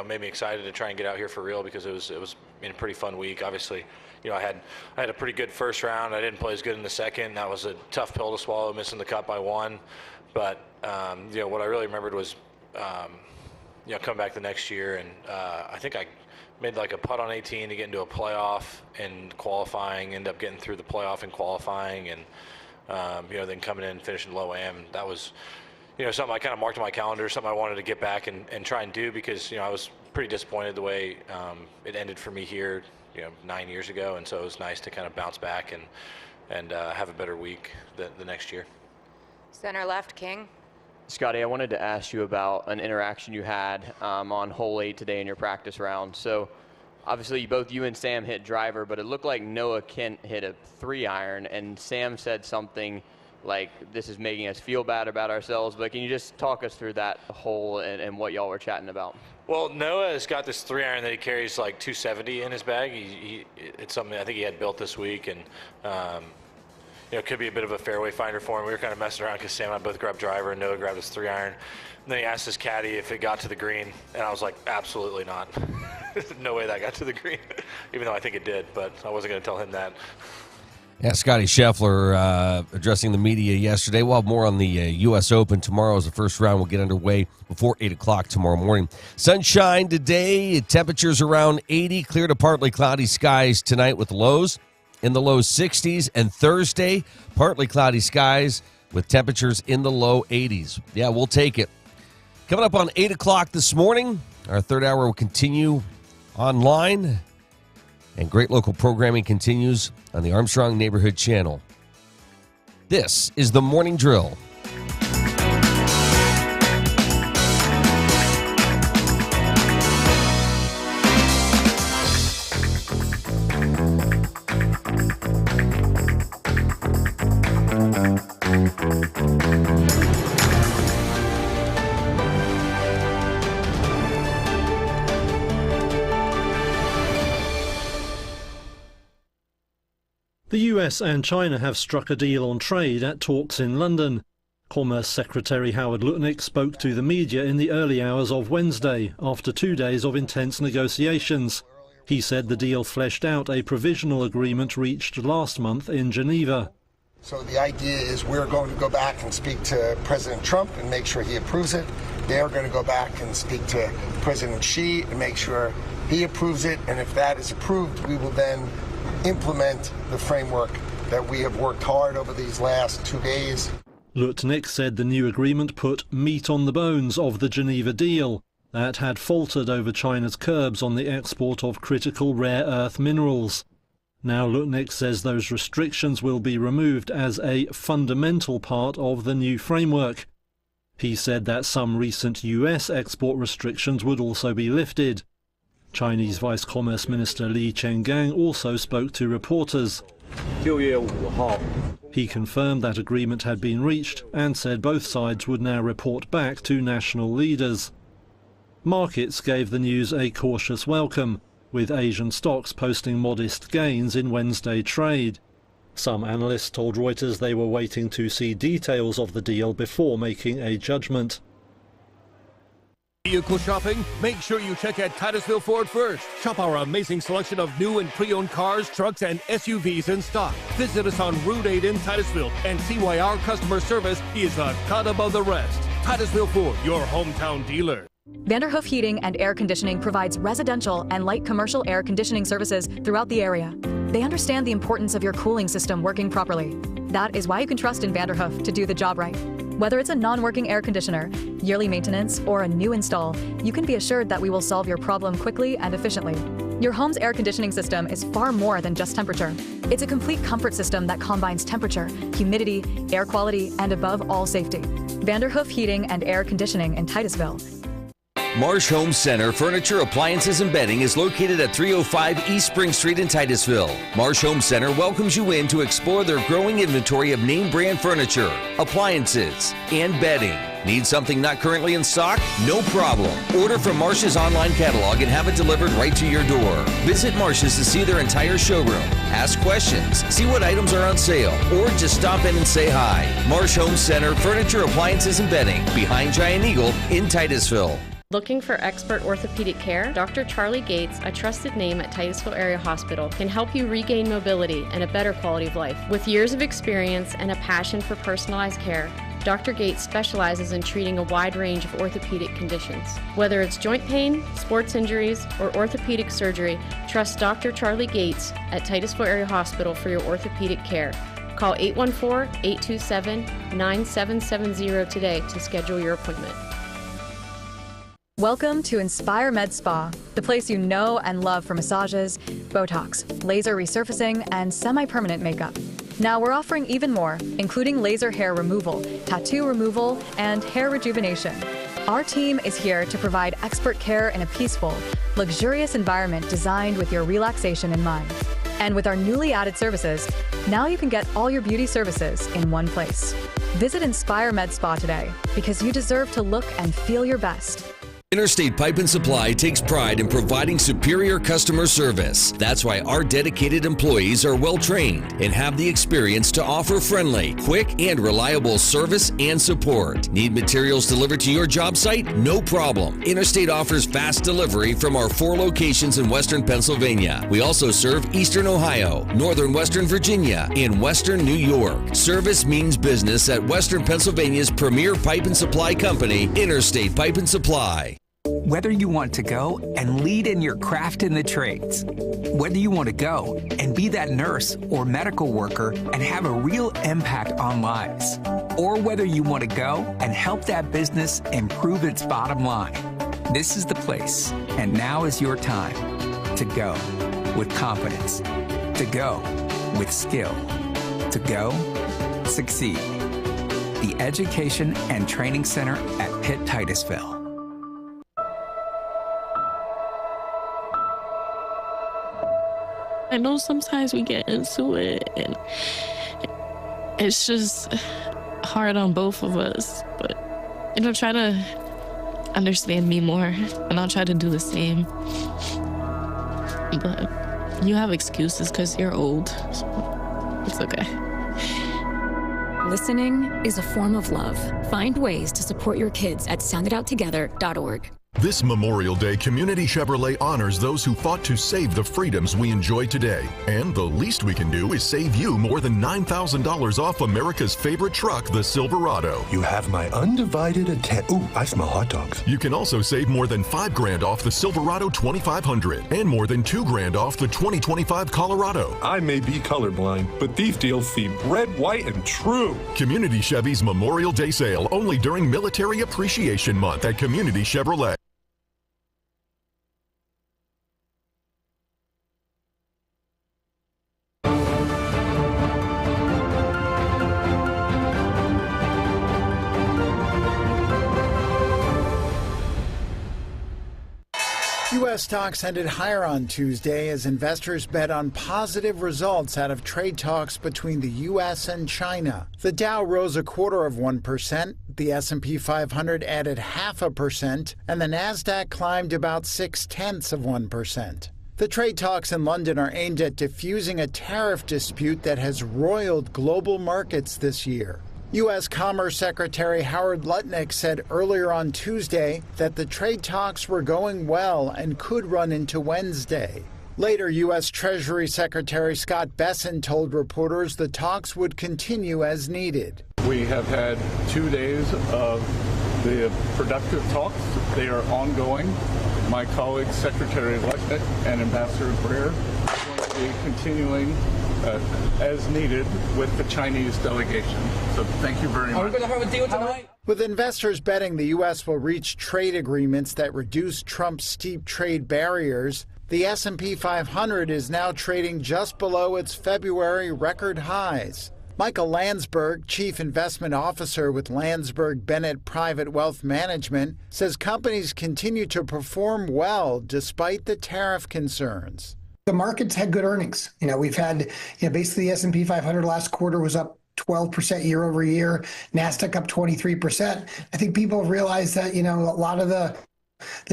made me excited to try and get out here for real, because it was a pretty fun week. Obviously, I had a pretty good first round. I didn't play as good in the second. That was a tough pill to swallow, missing the cut by 1. But what I really remembered was come back the next year, and I think I made like a putt on 18 to get into a playoff and qualifying, end up getting through the playoff and qualifying, and then coming in and finishing low am. That was something I kind of marked on my calendar, something I wanted to get back and try and do, because I was pretty disappointed the way it ended for me here 9 years ago, and so it was nice to kind of bounce back and have a better week the next year. Center left, King. Scotty, I wanted to ask you about an interaction you had on hole 8 today in your practice round. So obviously both you and Sam hit driver, but it looked like Noah Kent hit a 3-iron, and Sam said something like, this is making us feel bad about ourselves. But can you just talk us through that hole and what y'all were chatting about? Well, Noah has got this 3-iron that he carries like 270 in his bag. It's something I think he had built this week, and could be a bit of a fairway finder for him. We were kind of messing around because Sam and I both grabbed driver and Noah grabbed his 3-iron. And then he asked his caddy if it got to the green, and I was like, absolutely not. No way that got to the green, even though I think it did, but I wasn't going to tell him that. Yeah, Scotty Scheffler addressing the media yesterday. We'll have more on the U.S. Open tomorrow as the first round will get underway before 8 o'clock tomorrow morning. Sunshine today, temperatures around 80, clear to partly cloudy skies tonight with lows in the low 60s. And Thursday, partly cloudy skies with temperatures in the low 80s. Yeah, we'll take it. Coming up on 8 o'clock this morning, our third hour will continue online. And great local programming continues on the Armstrong Neighborhood Channel. This is the Morning Drill. The US and China have struck a deal on trade at talks in London. Commerce Secretary Howard Lutnick spoke to the media in the early hours of Wednesday after 2 days of intense negotiations. He said the deal fleshed out a provisional agreement reached last month in Geneva. So the idea is we're going to go back and speak to President Trump and make sure he approves it. They're going to go back and speak to President Xi and make sure he approves it. And if that is approved, we will then implement the framework that we have worked hard over these last 2 days. Lutnick said the new agreement put meat on the bones of the Geneva deal that had faltered over China's curbs on the export of critical rare earth minerals. Now Lutnick says those restrictions will be removed as a fundamental part of the new framework. He said that some recent US export restrictions would also be lifted. Chinese Vice Commerce Minister Li Chenggang also spoke to reporters. He confirmed that agreement had been reached and said both sides would now report back to national leaders. Markets gave the news a cautious welcome, with Asian stocks posting modest gains in Wednesday trade. Some analysts told Reuters they were waiting to see details of the deal before making a judgment. Vehicle shopping? Make sure you check out Titusville Ford first. Shop our amazing selection of new and pre-owned cars, trucks, and SUVs in stock. Visit us on Route 8 in Titusville and see why our customer service is a cut above the rest. Titusville Ford, your hometown dealer. Vanderhoof Heating and Air Conditioning provides residential and light commercial air conditioning services throughout the area. They understand the importance of your cooling system working properly. That is why you can trust in Vanderhoof to do the job right. Whether it's a non-working air conditioner, yearly maintenance, or a new install, you can be assured that we will solve your problem quickly and efficiently. Your home's air conditioning system is far more than just temperature. It's a complete comfort system that combines temperature, humidity, air quality, and above all, safety. Vanderhoof Heating and Air Conditioning in Titusville. Marsh Home Center Furniture, Appliances, and Bedding is located at 305 East Spring Street in Titusville. Marsh Home Center welcomes you in to explore their growing inventory of name brand furniture, appliances, and bedding. Need something not currently in stock? No problem. Order from Marsh's online catalog and have it delivered right to your door. Visit Marsh's to see their entire showroom, ask questions, see what items are on sale, or just stop in and say hi. Marsh Home Center Furniture, Appliances, and Bedding, behind Giant Eagle in Titusville. Looking for expert orthopedic care? Dr. Charlie Gates, a trusted name at Titusville Area Hospital, can help you regain mobility and a better quality of life. With years of experience and a passion for personalized care, Dr. Gates specializes in treating a wide range of orthopedic conditions. Whether it's joint pain, sports injuries, or orthopedic surgery, trust Dr. Charlie Gates at Titusville Area Hospital for your orthopedic care. Call 814-827-9770 today to schedule your appointment. Welcome to Inspire Med Spa, the place you know and love for massages, Botox, laser resurfacing, and semi-permanent makeup. Now we're offering even more, including laser hair removal, tattoo removal, and hair rejuvenation. Our team is here to provide expert care in a peaceful, luxurious environment designed with your relaxation in mind. And with our newly added services, now you can get all your beauty services in one place. Visit Inspire Med Spa today, because you deserve to look and feel your best. Interstate Pipe and Supply takes pride in providing superior customer service. That's why our dedicated employees are well trained and have the experience to offer friendly, quick, and reliable service and support. Need materials delivered to your job site? No problem. Interstate offers fast delivery from our 4 locations in Western Pennsylvania. We also serve Eastern Ohio, Northern Western Virginia, and Western New York. Service means business at Western Pennsylvania's premier pipe and supply company, Interstate Pipe and Supply. Whether you want to go and lead in your craft in the trades, whether you want to go and be that nurse or medical worker and have a real impact on lives, or whether you want to go and help that business improve its bottom line, this is the place. And now is your time to go with confidence, to go with skill, to go succeed. The Education and Training Center at Pitt-Titusville. I know sometimes we get into it and it's just hard on both of us, but try to understand me more and I'll try to do the same. But you have excuses because you're old, so it's okay. Listening is a form of love. Find ways to support your kids at sounditouttogether.org. This Memorial Day, Community Chevrolet honors those who fought to save the freedoms we enjoy today. And the least we can do is save you more than $9,000 off America's favorite truck, the Silverado. You have my undivided attention. Ooh, I smell hot dogs. You can also save more than $5,000 off the Silverado 2500 and more than $2,000 off the 2025 Colorado. I may be colorblind, but these deals seem red, white, and true. Community Chevy's Memorial Day sale only during Military Appreciation Month at Community Chevrolet. U.S. stocks ended higher on Tuesday as investors bet on positive results out of trade talks between the U.S. and China. The Dow rose 0.25%, the S&P 500 added 0.5%, and the Nasdaq climbed about 0.6%. The trade talks in London are aimed at diffusing a tariff dispute that has roiled global markets this year. U.S. Commerce Secretary Howard Lutnick said earlier on Tuesday that the trade talks were going well and could run into Wednesday. Later, U.S. Treasury Secretary Scott Bessent told reporters the talks would continue as needed. We have had 2 days of the productive talks. They are ongoing. My colleagues, Secretary Lutnick and Ambassador Greer, are going to be continuing as needed with the Chinese delegation. So thank you very much. Are we going to have a deal tonight? With investors betting the U.S. will reach trade agreements that reduce Trump's steep trade barriers, the S&P 500 is now trading just below its February record highs. Michael Landsberg, Chief Investment Officer with Landsberg Bennett Private Wealth Management, says companies continue to perform well despite the tariff concerns. The market's had good earnings. We've had, basically the S&P 500 last quarter was up 12% year over year, NASDAQ up 23%. I think people realize that, a lot of the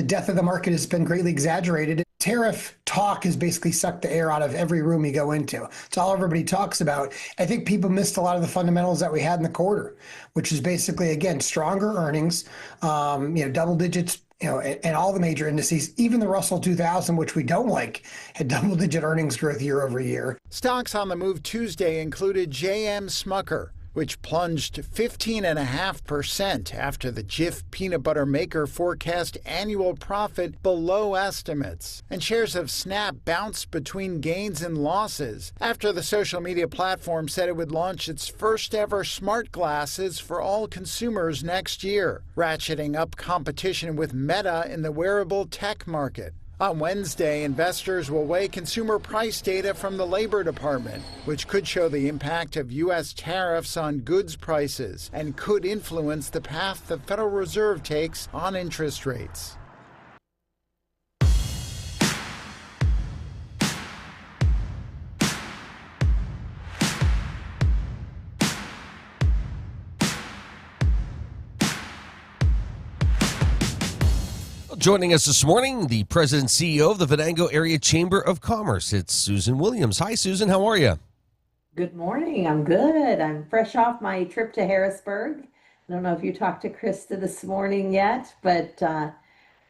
death of the market has been greatly exaggerated. Tariff talk has basically sucked the air out of every room you go into. It's all everybody talks about. I think people missed a lot of the fundamentals that we had in the quarter, which is basically, again, stronger earnings, double digits, and all the major indices, even the Russell 2000, which we don't like, had double-digit earnings growth year over year. Stocks on the move Tuesday included J.M. Smucker, which plunged 15.5% after the Jif peanut butter maker forecast annual profit below estimates. And shares of Snap bounced between gains and losses after the social media platform said it would launch its first ever smart glasses for all consumers next year, ratcheting up competition with Meta in the wearable tech market. On Wednesday, investors will weigh consumer price data from the Labor Department, which could show the impact of U.S. tariffs on goods prices and could influence the path the Federal Reserve takes on interest rates. joining us this morning, the president and CEO of the Venango Area Chamber of Commerce. It's Susan Williams. Hi, Susan. How are you? Good morning. I'm good. I'm fresh off my trip to Harrisburg. I don't know if you talked to Christa this morning yet, but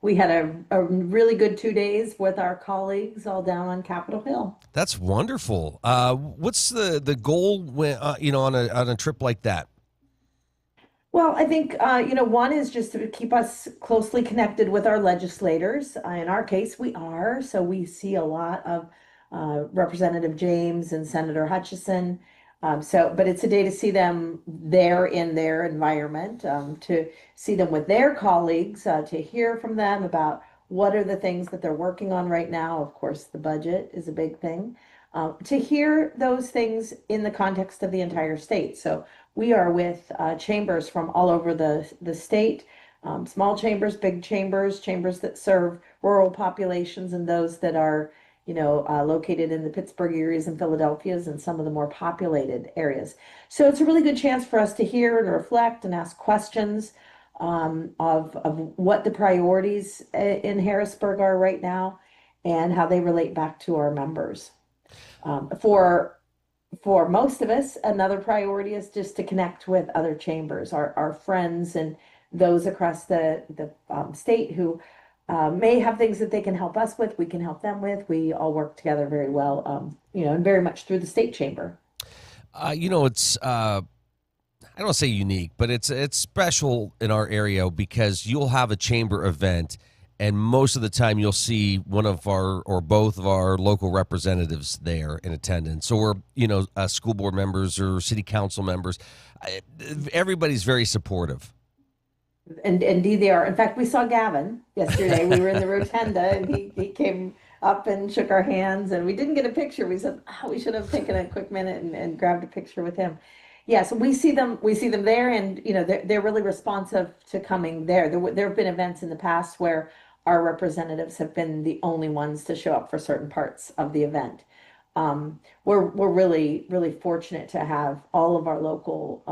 we had a really good 2 days with our colleagues all down on Capitol Hill. That's wonderful. What's the goal when on a trip like that? Well, I think, one is just to keep us closely connected with our legislators. In our case, we are. So we see a lot of Representative James and Senator Hutchison. But it's a day to see them there in their environment, to see them with their colleagues, to hear from them about what are the things that they're working on right now. Of course, the budget is a big thing. To hear those things in the context of the entire state. So we are with chambers from all over the state, small chambers, big chambers, chambers that serve rural populations, and those that are located in the Pittsburgh areas and Philadelphia's and some of the more populated areas. So it's a really good chance for us to hear and reflect and ask questions of what the priorities in Harrisburg are right now and how they relate back to our members. For most of us, another priority is just to connect with other chambers, our friends and those across the state who may have things that they can help us with, we can help them with. We all work together very well, and very much through the state chamber. It's I don't want to say unique, but it's special in our area because you'll have a chamber event, and most of the time you'll see one of our or both of our local representatives there in attendance, or school board members or city council members. Everybody's very supportive. And indeed they are. In fact, we saw Gavin yesterday. We were in the rotunda, and he came up and shook our hands, and we didn't get a picture. We said, we should have taken a quick minute and grabbed a picture with him. Yeah, so we see them there, and they're really responsive to coming there. There have been events in the past where our representatives have been the only ones to show up for certain parts of the event. We're really, really fortunate to have all of our local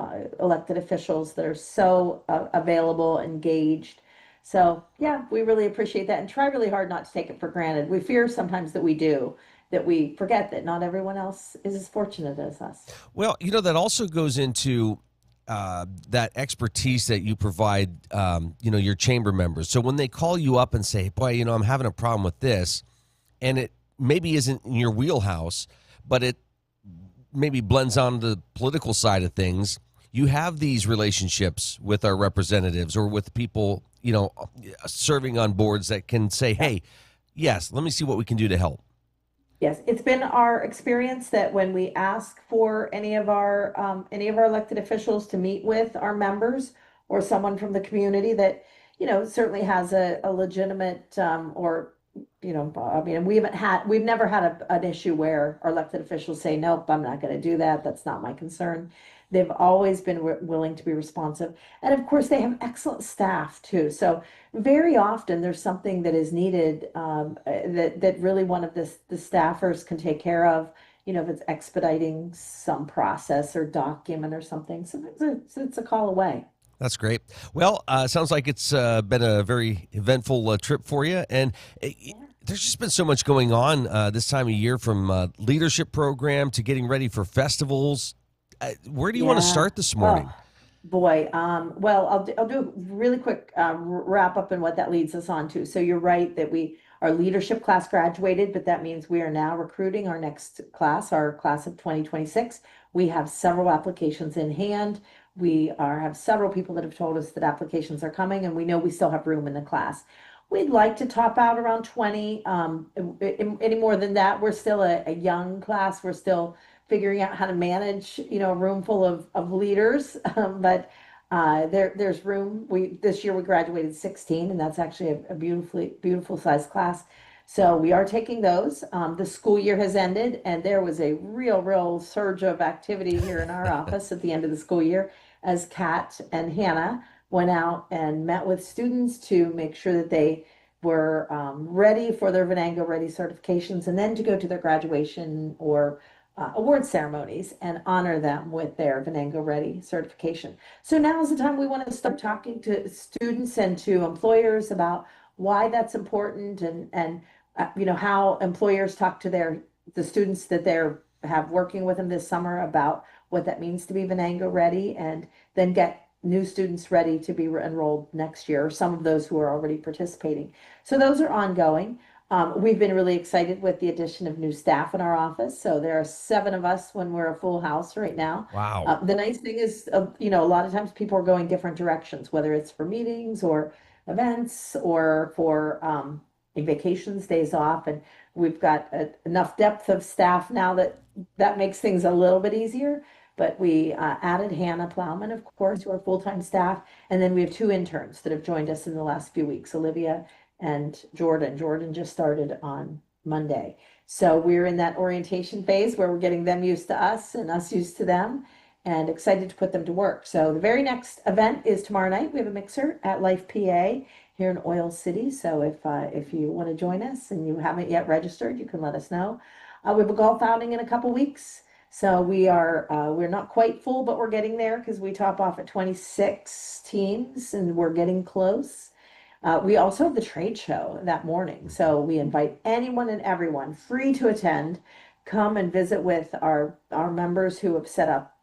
elected officials that are so available, engaged. So yeah, we really appreciate that and try really hard not to take it for granted. We fear sometimes that we forget that not everyone else is as fortunate as us. Well, that also goes into that expertise that you provide, your chamber members. So when they call you up and say, boy, I'm having a problem with this, and it maybe isn't in your wheelhouse, but it maybe blends on the political side of things, you have these relationships with our representatives or with people, serving on boards that can say, hey, yes, let me see what we can do to help. Yes, it's been our experience that when we ask for any of our elected officials to meet with our members or someone from the community that, certainly has a legitimate we've never had an issue where our elected officials say, nope, I'm not going to do that. That's not my concern. They've always been willing to be responsive. And of course, they have excellent staff too. So very often there's something that is needed that really one of the staffers can take care of, if it's expediting some process or document or something. Sometimes it's a call away. That's great. Well, sounds like it's been a very eventful trip for you. And there's just been so much going on this time of year, from leadership program to getting ready for festivals. Where do you want to start this morning? I'll do a really quick wrap up and what that leads us on to. So you're right that our leadership class graduated, but that means we are now recruiting our next class, our class of 2026. We have several applications in hand. We have several people that have told us that applications are coming, and we know we still have room in the class. We'd like to top out around 20. Any more than that, we're still a young class. We're still figuring out how to manage, a room full of leaders. But there's room. This year we graduated 16, and that's actually a beautiful sized class. So we are taking those. The school year has ended, and there was a real surge of activity here in our office at the end of the school year as Kat and Hannah went out and met with students to make sure that they were ready for their Venango Ready certifications, and then to go to their graduation or award ceremonies and honor them with their Venango Ready certification. So now is the time we want to start talking to students and to employers about why that's important, and you know, how employers talk to the students that they're have working with them this summer about what that means to be Venango ready, and then get new students ready to be enrolled next year, or some of those who are already participating. So those are ongoing. We've been really excited with the addition of new staff in our office. So there are 7 of us when we're a full house right now. Wow. The nice thing is, you know, a lot of times people are going different directions, whether it's for meetings or events or for vacations, days off. And we've got enough depth of staff now that makes things a little bit easier. But we added Hannah Plowman, of course, to our full-time staff. And then we have 2 interns that have joined us in the last few weeks, Olivia and Jordan. Jordan just started on Monday. So we're in that orientation phase where we're getting them used to us and us used to them, and excited to put them to work. So the very next event is tomorrow night. We have a mixer at Life PA here in Oil City. So if you want to join us and you haven't yet registered, you can let us know. We have a golf outing in a couple weeks. So we're not quite full, but we're getting there because we top off at 26 teams and we're getting close. We also have the trade show that morning. So we invite anyone and everyone free to attend. Come and visit with our members who have set up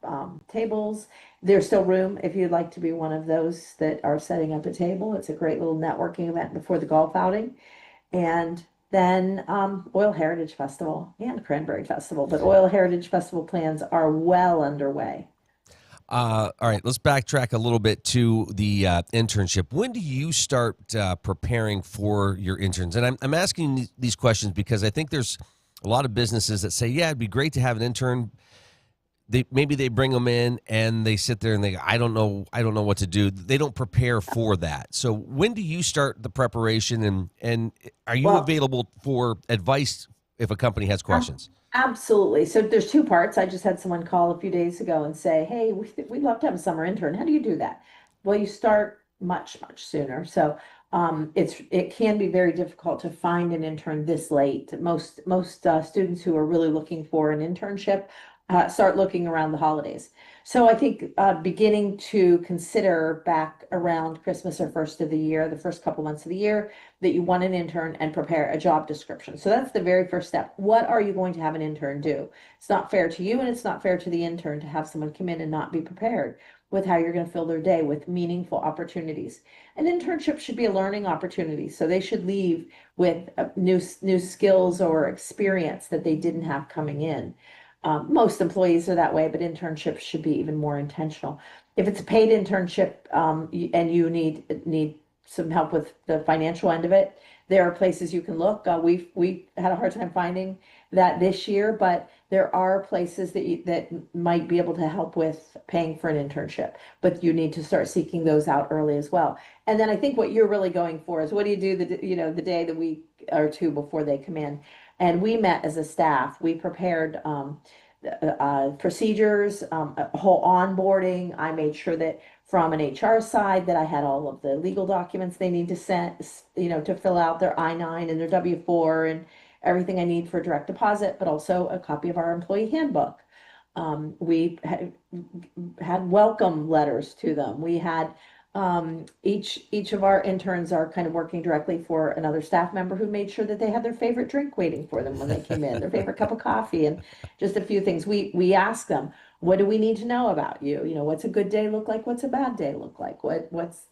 tables. There's still room if you'd like to be one of those that are setting up a table. It's a great little networking event before the golf outing. And then Oil Heritage Festival and Cranberry Festival. But Oil Heritage Festival plans are well underway. All right, let's backtrack a little bit to the internship. When do you start preparing for your interns? And I'm asking these questions because I think there's a lot of businesses that say, yeah, it'd be great to have an intern. Maybe they bring them in and they sit there and they go, I don't know what to do. They don't prepare for that. So when do you start the preparation, and are you available for advice if a company has questions? Absolutely. So there's 2 parts. I just had someone call a few days ago and say, hey, we'd love to have a summer intern. How do you do that? Well, you start much sooner. So it can be very difficult to find an intern this late. Most students who are really looking for an internship start looking around the holidays. So I think beginning to consider back around Christmas or first of the year, the first couple months of the year, that you want an intern, and prepare a job description. So that's the very first step. What are you going to have an intern do? It's not fair to you, and it's not fair to the intern to have someone come in and not be prepared with how you're going to fill their day with meaningful opportunities. An internship should be a learning opportunity. So they should leave with new skills or experience that they didn't have coming in. Most employees are that way, but internships should be even more intentional. If it's a paid internship and you need some help with the financial end of it, there are places you can look. We had a hard time finding that this year, but there are places that might be able to help with paying for an internship. But you need to start seeking those out early as well. And then I think what you're really going for is, what do you do the day, the week or 2 before they come in? And we met as a staff. We prepared procedures, a whole onboarding. I made sure that from an HR side that I had all of the legal documents they need to send, to fill out their I-9 and their W-4 and everything I need for direct deposit, but also a copy of our employee handbook. We had welcome letters to them. We had each of our interns are kind of working directly for another staff member who made sure that they had their favorite drink waiting for them when they came in, their favorite cup of coffee, and just a few things. We ask them, what do we need to know about you? What's a good day look like? What's a bad day look like? What's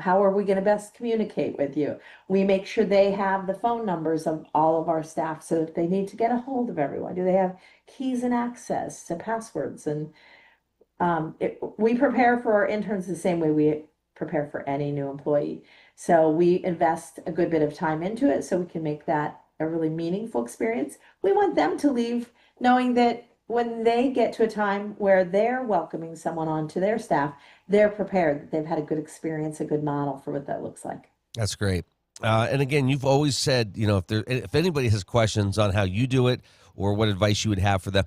how are we going to best communicate with you? We make sure they have the phone numbers of all of our staff, so if they need to get a hold of everyone, do they have keys and access to passwords? And we prepare for our interns the same way we prepare for any new employee. So we invest a good bit of time into it so we can make that a really meaningful experience. We want them to leave knowing that when they get to a time where they're welcoming someone onto their staff, they're prepared, that they've had a good experience, a good model for what that looks like. That's great. And again, you've always said, if anybody has questions on how you do it or what advice you would have for them,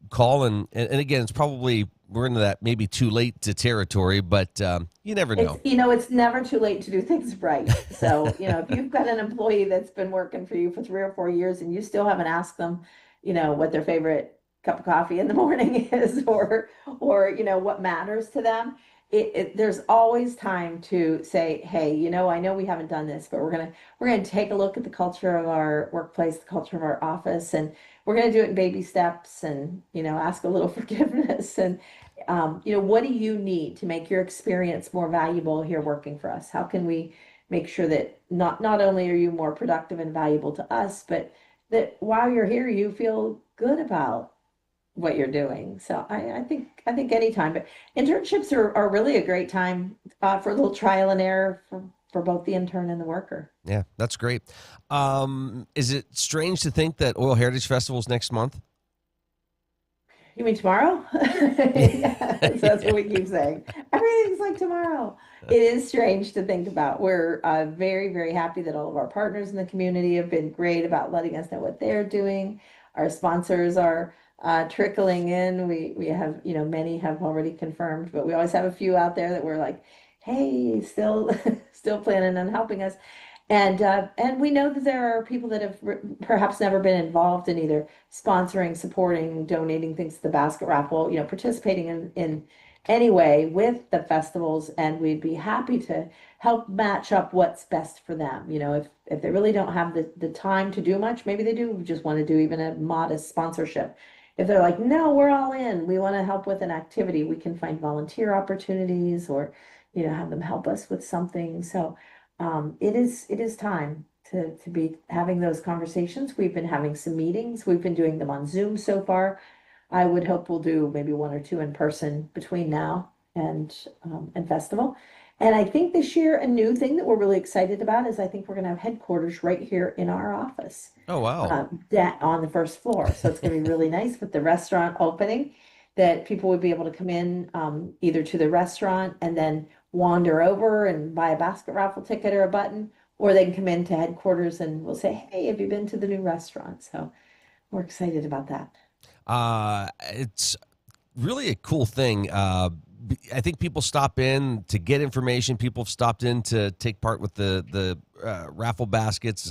call. And again, it's probably, we're into that maybe too late to territory, but you never know. It's never too late to do things right. So, if you've got an employee that's been working for you for 3 or 4 years and you still haven't asked them, what their favorite cup of coffee in the morning is, or what matters to them, there's always time to say, hey, I know we haven't done this, but we're gonna take a look at the culture of our workplace, the culture of our office, and we're gonna do it in baby steps, and ask a little forgiveness, and what do you need to make your experience more valuable here working for us? How can we make sure that not only are you more productive and valuable to us, but that while you're here, you feel good about what you're doing. So I think anytime, but internships are really a great time for a little trial and error for both the intern and the worker. Yeah, that's great. Is it strange to think that Oil Heritage Festival is next month? You mean tomorrow? Yes, that's what we keep saying. Everything's like tomorrow. It is strange to think about. We're very, very happy that all of our partners in the community have been great about letting us know what they're doing. Our sponsors are trickling in. We have, many have already confirmed, but we always have a few out there that we're like, hey, still planning on helping us. And we know that there are people that have perhaps never been involved in either sponsoring, supporting, donating things to the basket raffle, participating in any way with the festivals, and we'd be happy to help match up what's best for them. If they really don't have the time to do much, maybe they do just want to do even a modest sponsorship. If they're like, no, we're all in, we want to help with an activity, we can find volunteer opportunities or, have them help us with something. So it is time to be having those conversations. We've been having some meetings. We've been doing them on Zoom so far. I would hope we'll do maybe one or two in person between now and festival. And I think this year a new thing that we're really excited about is I think we're going to have headquarters right here in our office. Oh, wow. On the first floor. So it's going to be really nice with the restaurant opening, that people would be able to come in either to the restaurant and then wander over and buy a basket raffle ticket or a button, or they can come into headquarters and we'll say, hey, have you been to the new restaurant? So we're excited about that. It's really a cool thing. I think people stop in to get information. People have stopped in to take part with the raffle baskets.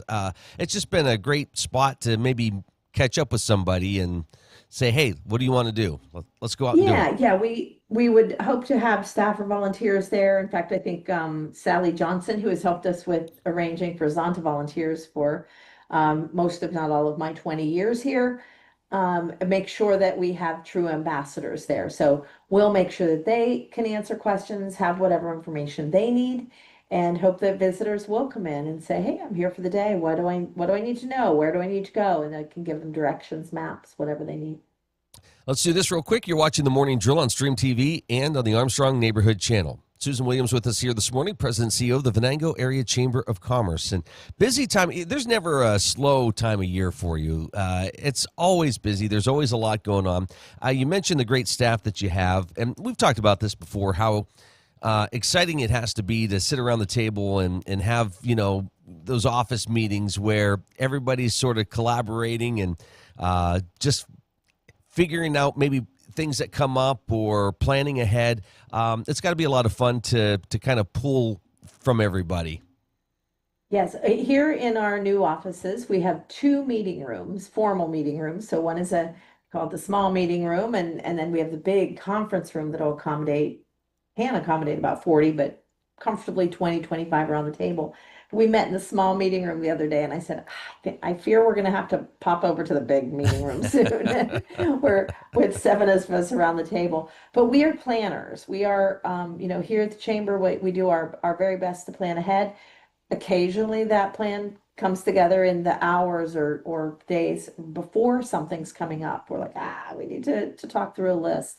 It's just been a great spot to maybe catch up with somebody and say, hey, what do you want to do? Let's go out and do it. Yeah, we would hope to have staff or volunteers there. In fact, I think Sally Johnson, who has helped us with arranging for Zonta volunteers for most, if not all, of my 20 years here, make sure that we have true ambassadors there. So we'll make sure that they can answer questions, have whatever information they need, and hope that visitors will come in and say, hey, I'm here for the day. What do I need to know? Where do I need to go? And I can give them directions, maps, whatever they need. Let's do this real quick. You're watching The Morning Drill on Stream TV and on the Armstrong Neighborhood Channel. Susan Williams with us here this morning, President and CEO of the Venango Area Chamber of Commerce. And busy time, there's never a slow time of year for you. It's always busy. There's always a lot going on. You mentioned the great staff that you have, and we've talked about this before, how exciting it has to be to sit around the table and have, those office meetings where everybody's sort of collaborating and just figuring out maybe things that come up or planning ahead. It's got to be a lot of fun to kind of pull from everybody. Yes, here in our new offices, we have two meeting rooms, formal meeting rooms. So one is called the small meeting room, and then we have the big conference room that'll can accommodate about 40, but comfortably 20, 25 around the table. We met in the small meeting room the other day, and I said, I fear we're going to have to pop over to the big meeting room soon. We're with 7 of us around the table. But we are planners. We are, here at the Chamber, we do our very best to plan ahead. Occasionally that plan comes together in the hours or days before something's coming up. We're like, we need to talk through a list.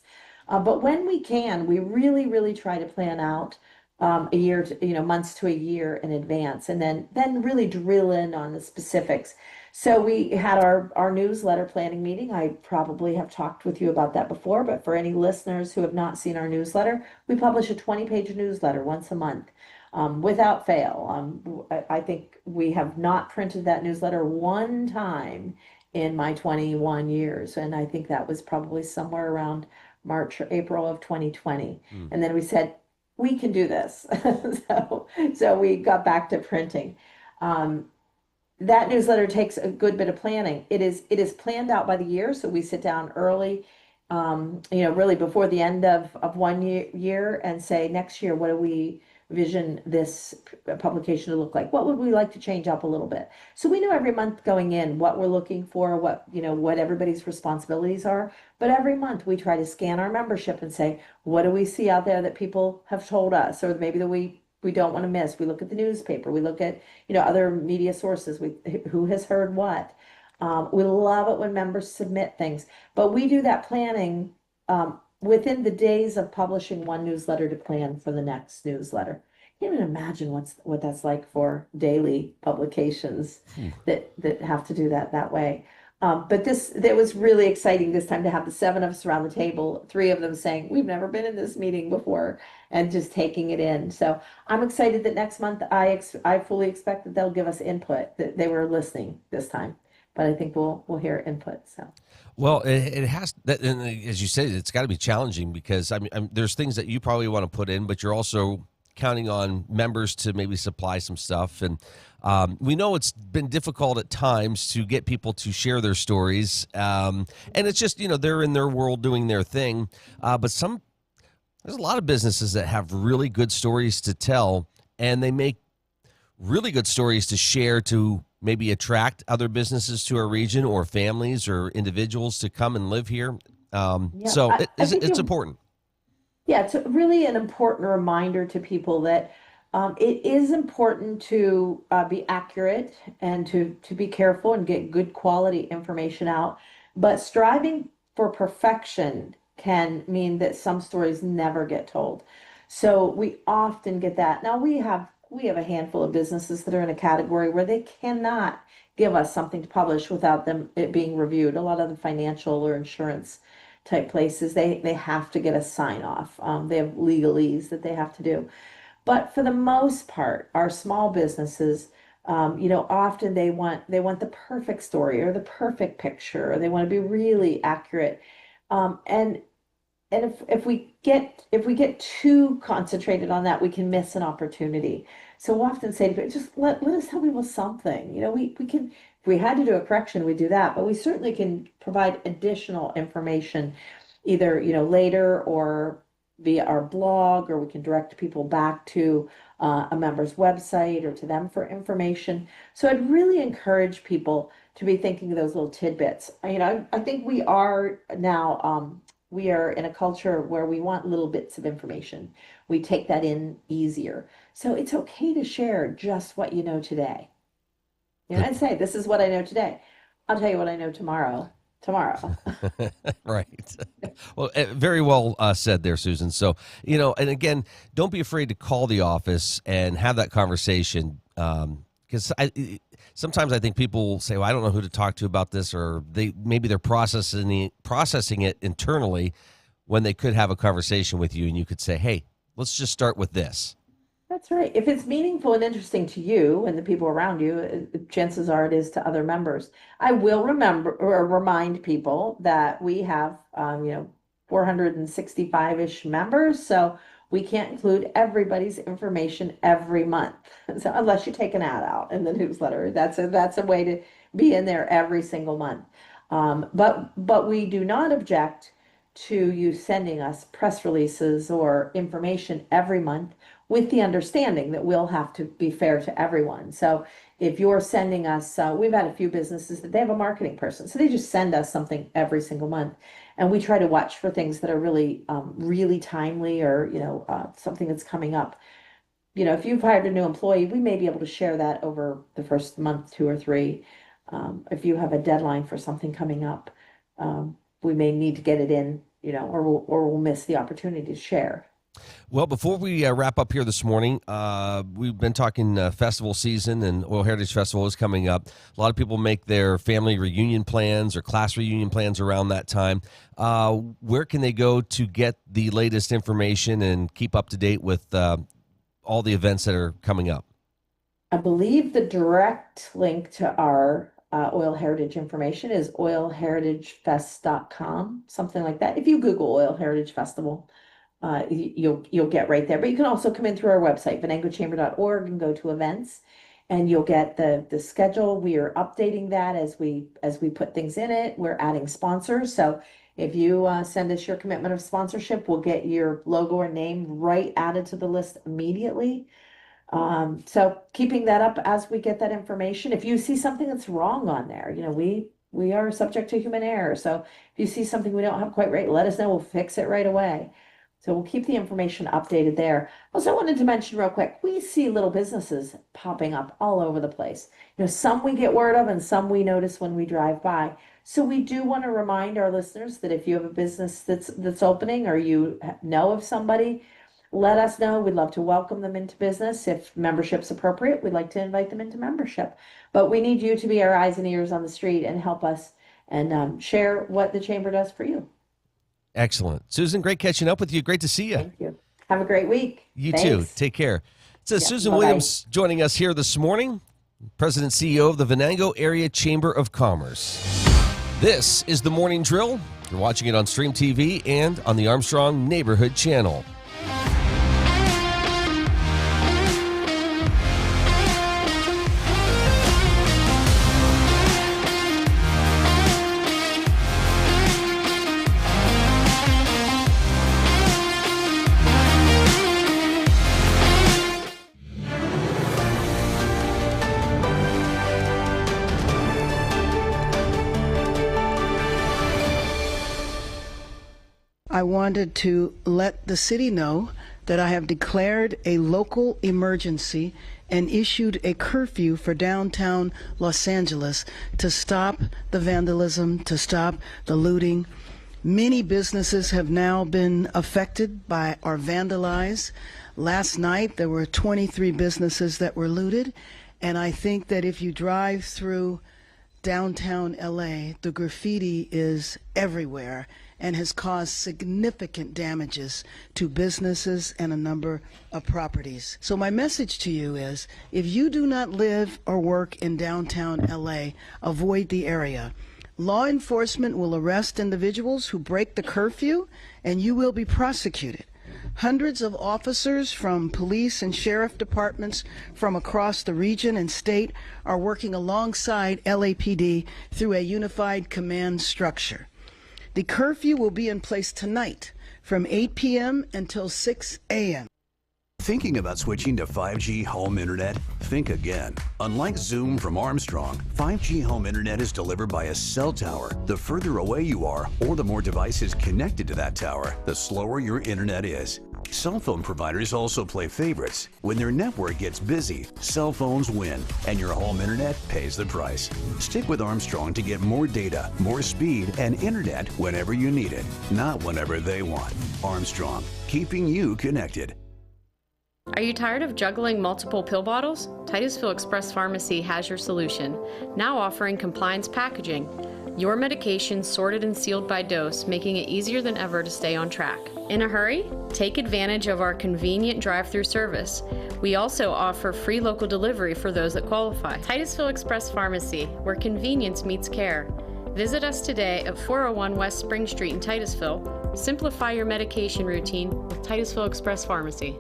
But when we can, we really, really try to plan out a year, months to a year in advance, and then really drill in on the specifics. So we had our newsletter planning meeting. I probably have talked with you about that before, but for any listeners who have not seen our newsletter, we publish a 20-page newsletter once a month, without fail. I think we have not printed that newsletter one time in my 21 years, and I think that was probably somewhere around March or April of 2020. And then we said, we can do this. So we got back to printing. That newsletter takes a good bit of planning. It is planned out by the year. So we sit down early really before the end of one year and say, next year, what do we vision this publication to look like? What would we like to change up a little bit? So we know every month going in what we're looking for, what everybody's responsibilities are. But every month we try to scan our membership and say, what do we see out there that people have told us, or maybe that we don't want to miss? We look at the newspaper, we look at, other media sources, who has heard what. We love it when members submit things, but we do that planning within the days of publishing one newsletter to plan for the next newsletter. Can't even imagine what that's like for daily publications that have to do that way. But it was really exciting this time to have the 7 of us around the table, 3 of them saying, we've never been in this meeting before, and just taking it in. So I'm excited that next month I fully expect that they'll give us input, that they were listening this time. But I think we'll hear input. So. Well, it has, and as you said, it's got to be challenging because there's things that you probably want to put in, but you're also counting on members to maybe supply some stuff. And we know it's been difficult at times to get people to share their stories. And it's just, they're in their world doing their thing. But there's a lot of businesses that have really good stories to tell, and they make really good stories to share to maybe attract other businesses to our region or families or individuals to come and live here. So it's important. Yeah, it's really an important reminder to people that it is important to be accurate and to be careful and get good quality information out. But striving for perfection can mean that some stories never get told. So we often get that. Now we have a handful of businesses that are in a category where they cannot give us something to publish without it being reviewed. A lot of the financial or insurance type places, they have to get a sign off. They have legalese that they have to do. But for the most part, our small businesses, often they want the perfect story or the perfect picture, or they want to be really accurate. And if we get too concentrated on that, we can miss an opportunity. So we'll often say to people, just let us help you with something. We can, if we had to do a correction, we'd do that, but we certainly can provide additional information, either later or via our blog, or we can direct people back to a member's website or to them for information. So I'd really encourage people to be thinking of those little tidbits. I think we are now. We are in a culture where we want little bits of information. We take that in easier. So it's okay to share just what you know today. I say, this is what I know today. I'll tell you what I know tomorrow. Right. Well, very well said there, Susan. So, and again, don't be afraid to call the office and have that conversation. Because sometimes I think people will say, well, I don't know who to talk to about this, or maybe they're processing it internally when they could have a conversation with you, and you could say, hey, let's just start with this. That's right. If it's meaningful and interesting to you and the people around you, chances are it is to other members. I will remind people that we have 465-ish members, so we can't include everybody's information every month. So unless you take an ad out in the newsletter, that's a way to be in there every single month. But we do not object to you sending us press releases or information every month, with the understanding that we'll have to be fair to everyone. So if you're sending us, we've had a few businesses that they have a marketing person, so they just send us something every single month. And we try to watch for things that are really, really timely, or, something that's coming up. If you've hired a new employee, we may be able to share that over the first month, 2 or 3. If you have a deadline for something coming up, we may need to get it in, or we'll miss the opportunity to share. Well, before we wrap up here this morning, we've been talking festival season, and Oil Heritage Festival is coming up. A lot of people make their family reunion plans or class reunion plans around that time. Where can they go to get the latest information and keep up to date with all the events that are coming up? I believe the direct link to our Oil Heritage information is oilheritagefest.com, something like that. If you Google Oil Heritage Festival, you'll get right there. But you can also come in through our website, venangochamber.org, and go to events, and you'll get the schedule. We are updating that as we put things in it. We're adding sponsors. So If you send us your commitment of sponsorship, we'll get your logo or name right added to the list immediately. So keeping that up as we get that information. If you see something that's wrong on there, you know, we are subject to human error. So if you see something we don't have quite right, let us know. We'll fix it right away. So we'll keep the information updated there. Also wanted to mention real quick, we see little businesses popping up all over the place. You know, some we get word of and some we notice when we drive by. So we do want to remind our listeners that if you have a business that's opening or you know of somebody, let us know. We'd love to welcome them into business. If membership's appropriate, we'd like to invite them into membership. But we need you to be our eyes and ears on the street and help us and share what the Chamber does for you. Excellent. Susan, great catching up with you. Great to see you. Thank you. Have a great week. You Thanks. too. Take care. So Susan bye-bye. Williams joining us here this morning, President and CEO of the Venango Area Chamber of Commerce. This is the Morning Drill. You're watching it on Stream TV and on the Armstrong Neighborhood Channel. I wanted to let the city know that I have declared a local emergency and issued a curfew for downtown Los Angeles to stop the vandalism, to stop the looting. Many businesses have now been affected by or vandalized. Last night there were 23 businesses that were looted, and I think that if you drive through downtown LA, the graffiti is everywhere and has caused significant damages to businesses and a number of properties. So my message to you is, if you do not live or work in downtown LA, avoid the area. Law enforcement will arrest individuals who break the curfew, and you will be prosecuted. Hundreds of officers from police and sheriff departments from across the region and state are working alongside LAPD through a unified command structure. The curfew will be in place tonight from 8 p.m. until 6 a.m. Thinking about switching to 5G home internet? Think again. Unlike Zoom from Armstrong, 5G home internet is delivered by a cell tower. The further away you are, or the more devices connected to that tower, the slower your internet is. Cell phone providers also play favorites. When their network gets busy, cell phones win, and your home internet pays the price. Stick with Armstrong to get more data, more speed, and internet whenever you need it, not whenever they want. Armstrong, keeping you connected. Are you tired of juggling multiple pill bottles? Titusville Express Pharmacy has your solution, now offering compliance packaging. Your medication sorted and sealed by dose, making it easier than ever to stay on track. In a hurry? Take advantage of our convenient drive-through service. We also offer free local delivery for those that qualify. Titusville Express Pharmacy, where convenience meets care. Visit us today at 401 West Spring Street in Titusville. Simplify your medication routine with Titusville Express Pharmacy.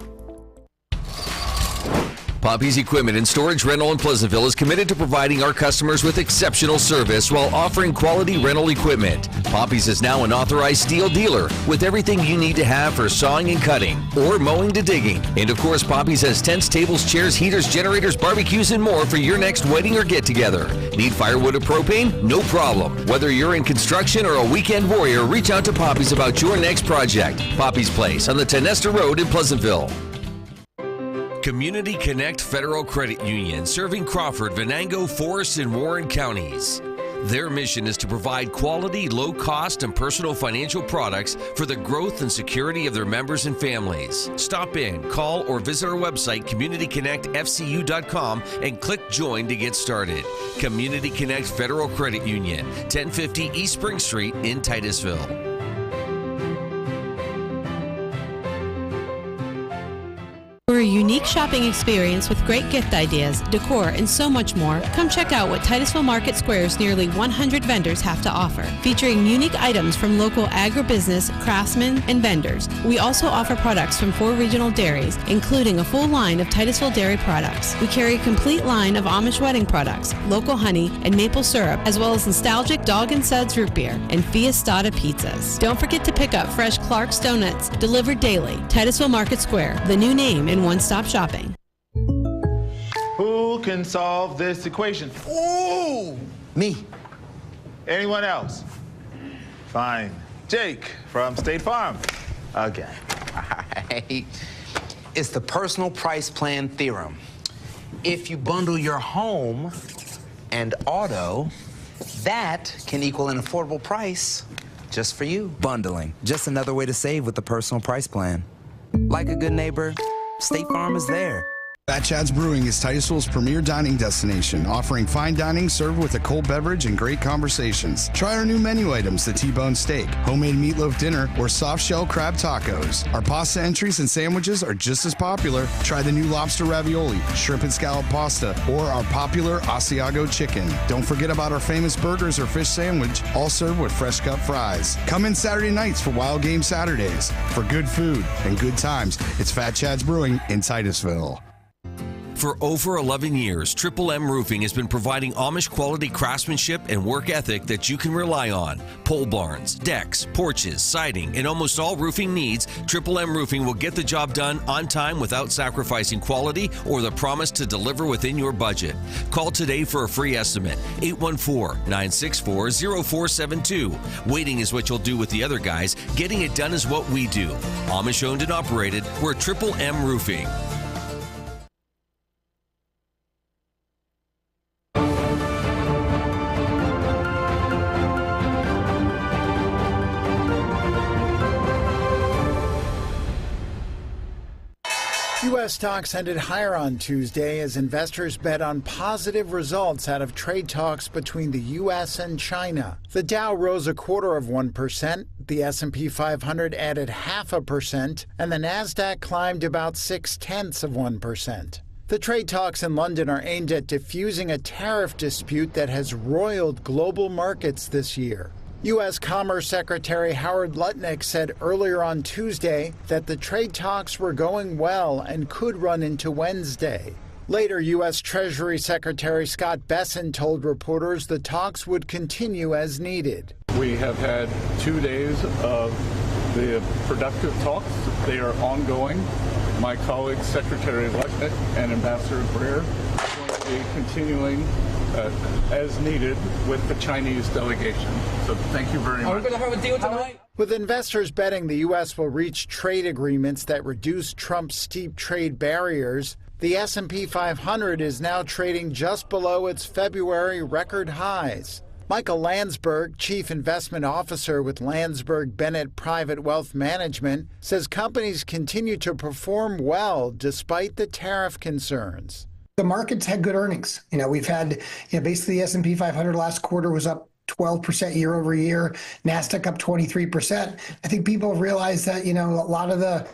Poppy's Equipment and Storage Rental in Pleasantville is committed to providing our customers with exceptional service while offering quality rental equipment. Poppy's is now an authorized steel dealer with everything you need to have for sawing and cutting or mowing to digging. And of course, Poppy's has tents, tables, chairs, heaters, generators, barbecues, and more for your next wedding or get-together. Need firewood or propane? No problem. Whether you're in construction or a weekend warrior, reach out to Poppy's about your next project. Poppy's Place on the Tenesta Road in Pleasantville. Community Connect Federal Credit Union, serving Crawford, Venango, Forest, and Warren counties. Their mission is to provide quality, low-cost, and personal financial products for the growth and security of their members and families. Stop in, call, or visit our website, communityconnectfcu.com, and click Join to get started. Community Connect Federal Credit Union, 1050 East Spring Street in Titusville. a unique shopping experience with great gift ideas, decor, and so much more, come check out what Titusville Market Square's nearly 100 vendors have to offer, featuring unique items from local agribusiness, craftsmen, and vendors. We also offer products from 4 regional dairies, including a full line of Titusville dairy products. We carry a complete line of Amish wedding products, local honey, and maple syrup, as well as nostalgic Dog and Suds root beer and Fiestada pizzas. Don't forget to pick up fresh Clark's Donuts, delivered daily. Titusville Market Square, the new name in one-stop shopping. Who can solve this equation? Ooh! Me. Anyone else? Fine. Jake from State Farm. Okay. All right. It's the personal price plan theorem. If you bundle your home and auto, that can equal an affordable price just for you. Bundling. Just another way to save with the personal price plan. Like a good neighbor, State Farm is there. Fat Chad's Brewing is Titusville's premier dining destination, offering fine dining served with a cold beverage and great conversations. Try our new menu items, the T-bone steak, homemade meatloaf dinner, or soft shell crab tacos. Our pasta entries and sandwiches are just as popular. Try the new lobster ravioli, shrimp and scallop pasta, or our popular Asiago chicken. Don't forget about our famous burgers or fish sandwich, all served with fresh cut fries. Come in Saturday nights for Wild Game Saturdays. For good food and good times, it's Fat Chad's Brewing in Titusville. For over 11 years, Triple M Roofing has been providing Amish quality craftsmanship and work ethic that you can rely on. Pole barns, decks, porches, siding, and almost all roofing needs, Triple M Roofing will get the job done on time without sacrificing quality or the promise to deliver within your budget. Call today for a free estimate, 814-964-0472. Waiting is what you'll do with the other guys. Getting it done is what we do. Amish owned and operated, we're Triple M Roofing. U.S. stocks ended higher on Tuesday as investors bet on positive results out of trade talks between the U.S. and China. The Dow rose 0.25%, the S&P 500 added 0.5%, and the Nasdaq climbed about 0.6%. The trade talks in London are aimed at diffusing a tariff dispute that has roiled global markets this year. U.S. Commerce Secretary Howard Lutnick said earlier on Tuesday that the trade talks were going well and could run into Wednesday. Later, U.S. Treasury Secretary Scott Bessent told reporters the talks would continue as needed. We have had 2 days of the productive talks. They are ongoing. My colleagues, Secretary Lutnick and Ambassador Greer, are going to be continuing as needed with the Chinese delegation. So thank you very much. Are we going to have a deal tonight? With investors betting the U.S. will reach trade agreements that reduce Trump's steep trade barriers, the S&P 500 is now trading just below its February record highs. Michael Landsberg, Chief Investment Officer with Landsberg Bennett Private Wealth Management, says companies continue to perform well despite the tariff concerns. The market's had good earnings. We've had, basically the S&P 500 last quarter was up 12% year over year. NASDAQ up 23%. I think people realize that, a lot of the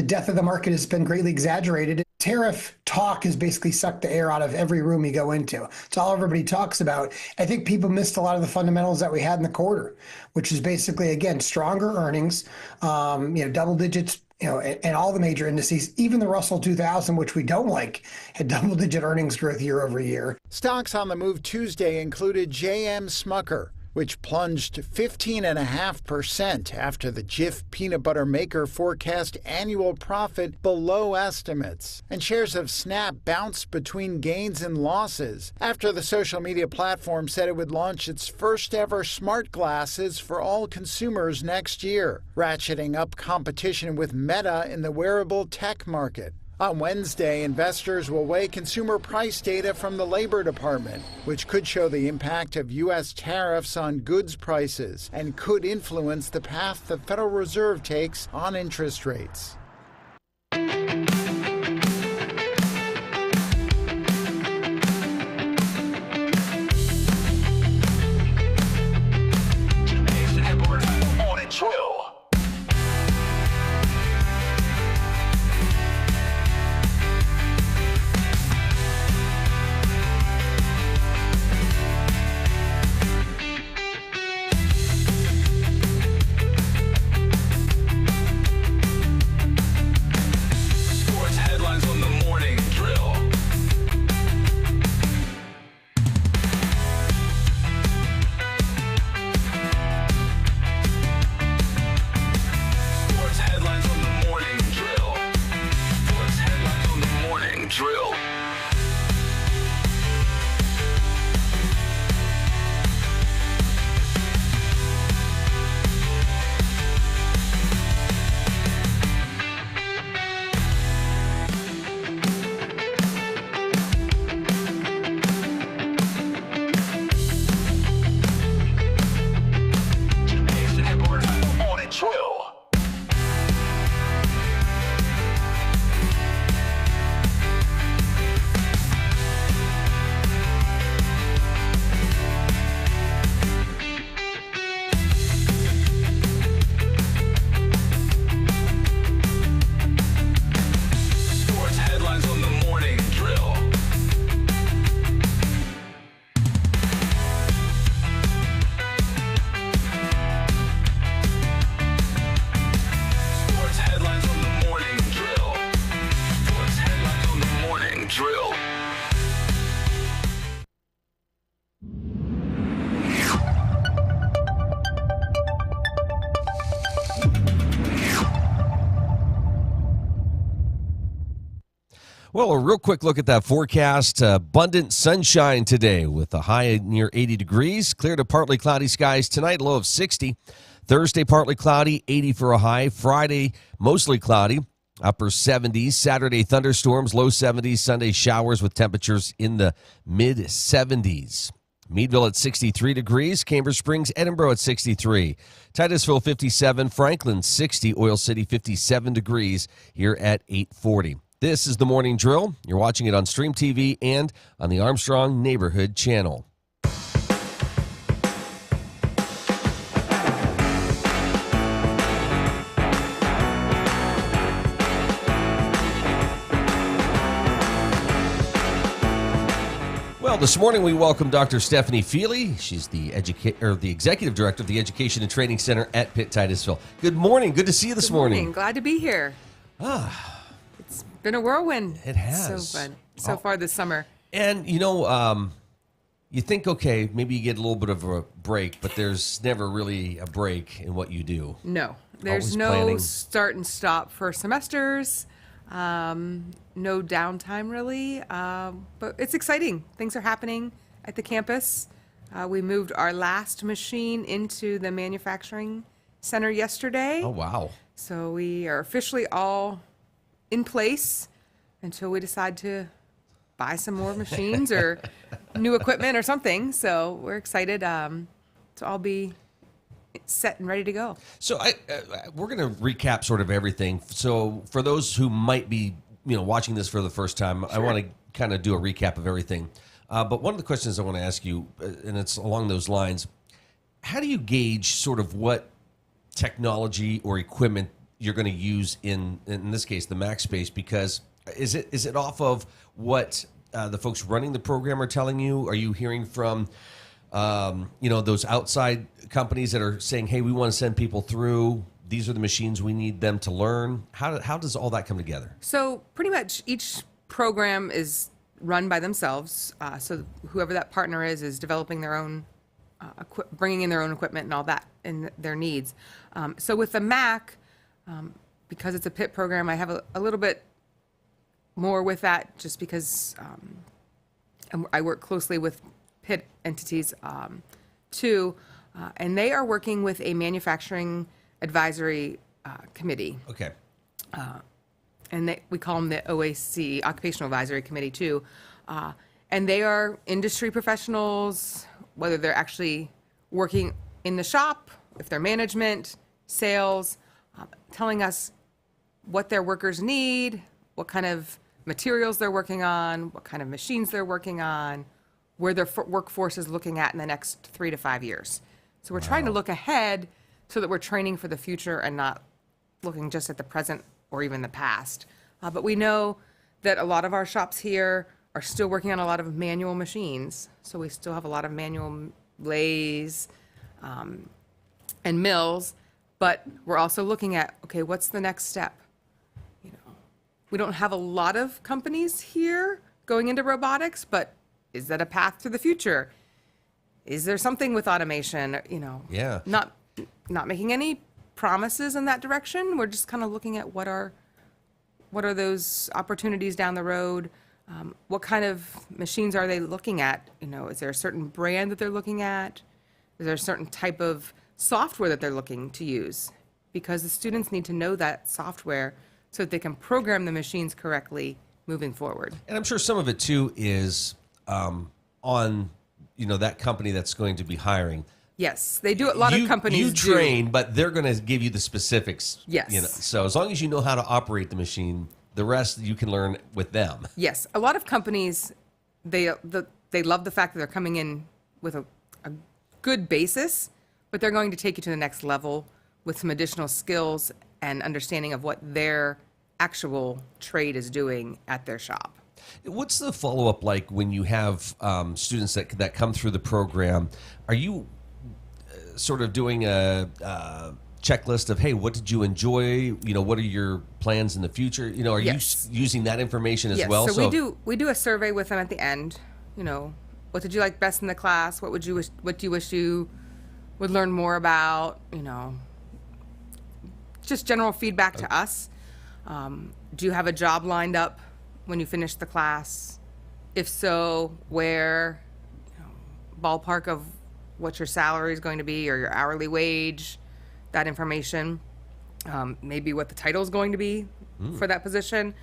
death of the market has been greatly exaggerated. Tariff talk has basically sucked the air out of every room you go into. It's all everybody talks about. I think people missed a lot of the fundamentals that we had in the quarter, which is basically, again, stronger earnings, double digits, and all the major indices, even the Russell 2000, which we don't like, had double-digit earnings growth year over year. Stocks on the move Tuesday included J.M. Smucker, which plunged 15.5% after the Jif peanut butter maker forecast annual profit below estimates. And shares of Snap bounced between gains and losses after the social media platform said it would launch its first ever smart glasses for all consumers next year, ratcheting up competition with Meta in the wearable tech market. On Wednesday, investors will weigh consumer price data from the Labor Department, which could show the impact of U.S. tariffs on goods prices and could influence the path the Federal Reserve takes on interest rates. Well, a real quick look at that forecast. Abundant sunshine today with a high near 80 degrees. Clear to partly cloudy skies tonight, low of 60. Thursday, partly cloudy, 80 for a high. Friday, mostly cloudy, upper 70s. Saturday, thunderstorms, low 70s. Sunday, showers with temperatures in the mid-70s. Meadville at 63 degrees. Cambridge Springs, Edinburgh at 63. Titusville, 57. Franklin, 60. Oil City, 57 degrees here at 8:40. This is the Morning Drill. You're watching it on Stream TV and on the Armstrong Neighborhood Channel. Well, this morning we welcome Dr. Stephanie Fiely. She's the Executive Director of the Education and Training Center at Pitt-Titusville. Good morning. Good to see you this morning. Glad to be here. It's been a whirlwind. It has. So fun so far this summer. And, you think, okay, maybe you get a little bit of a break, but there's never really a break in what you do. No. There's no planning. start and stop for semesters. No downtime, really. But it's exciting. Things are happening at the campus. We moved our last machine into the manufacturing center yesterday. Oh, wow. So we are officially all in place until we decide to buy some more machines or new equipment or something. So we're excited to all be set and ready to go. So we're going to recap sort of everything. So for those who might be, watching this for the first time, I want to kind of do a recap of everything. But one of the questions I want to ask you, and it's along those lines, how do you gauge sort of what technology or equipment you're going to use in this case, the Mac space? Because is it off of what the folks running the program are telling you? Are you hearing from those outside companies that are saying, hey, we want to send people through, these are the machines we need them to learn? How does all that come together? So pretty much each program is run by themselves. So whoever that partner is developing their own, bringing in their own equipment and all that and their needs. So with the Mac, because it's a Pitt program, I have a little bit more with that just because I work closely with Pitt entities too, and they are working with a manufacturing advisory committee. Okay. And we call them the OAC, Occupational Advisory Committee too. And they are industry professionals, whether they're actually working in the shop, if they're management, sales, telling us what their workers need, what kind of materials they're working on, what kind of machines they're working on, where their workforce is looking at in the next 3 to 5 years. So we're trying to look ahead so that we're training for the future and not looking just at the present or even the past. But we know that a lot of our shops here are still working on a lot of manual machines. So we still have a lot of manual lathes and mills, but we're also looking at, okay, what's the next step? We don't have a lot of companies here going into robotics, but is that a path to the future? Is there something with automation? Yeah. Not making any promises in that direction. We're just kind of looking at what are those opportunities down the road? What kind of machines are they looking at? Is there a certain brand that they're looking at? Is there a certain type of software that they're looking to use? Because the students need to know that software so that they can program the machines correctly moving forward. And I'm sure some of it too is on that company that's going to be hiring. Yes, they do. A lot of companies you train, but they're going to give you the specifics. Yes. So as long as you know how to operate the machine, the rest you can learn with them. Yes, a lot of companies they love the fact that they're coming in with a good basis, but they're going to take you to the next level with some additional skills and understanding of what their actual trade is doing at their shop. What's the follow-up like when you have students that come through the program? Are you sort of doing a checklist of, hey, what did you enjoy? What are your plans in the future? Are you using that information as well? So we do a survey with them at the end. What did you like best in the class? What do you wish you would learn more about? Just general feedback to us. Do you have a job lined up when you finish the class? If so, where? Ballpark of what your salary is going to be or your hourly wage, that information. Maybe what the title is going to be for that position.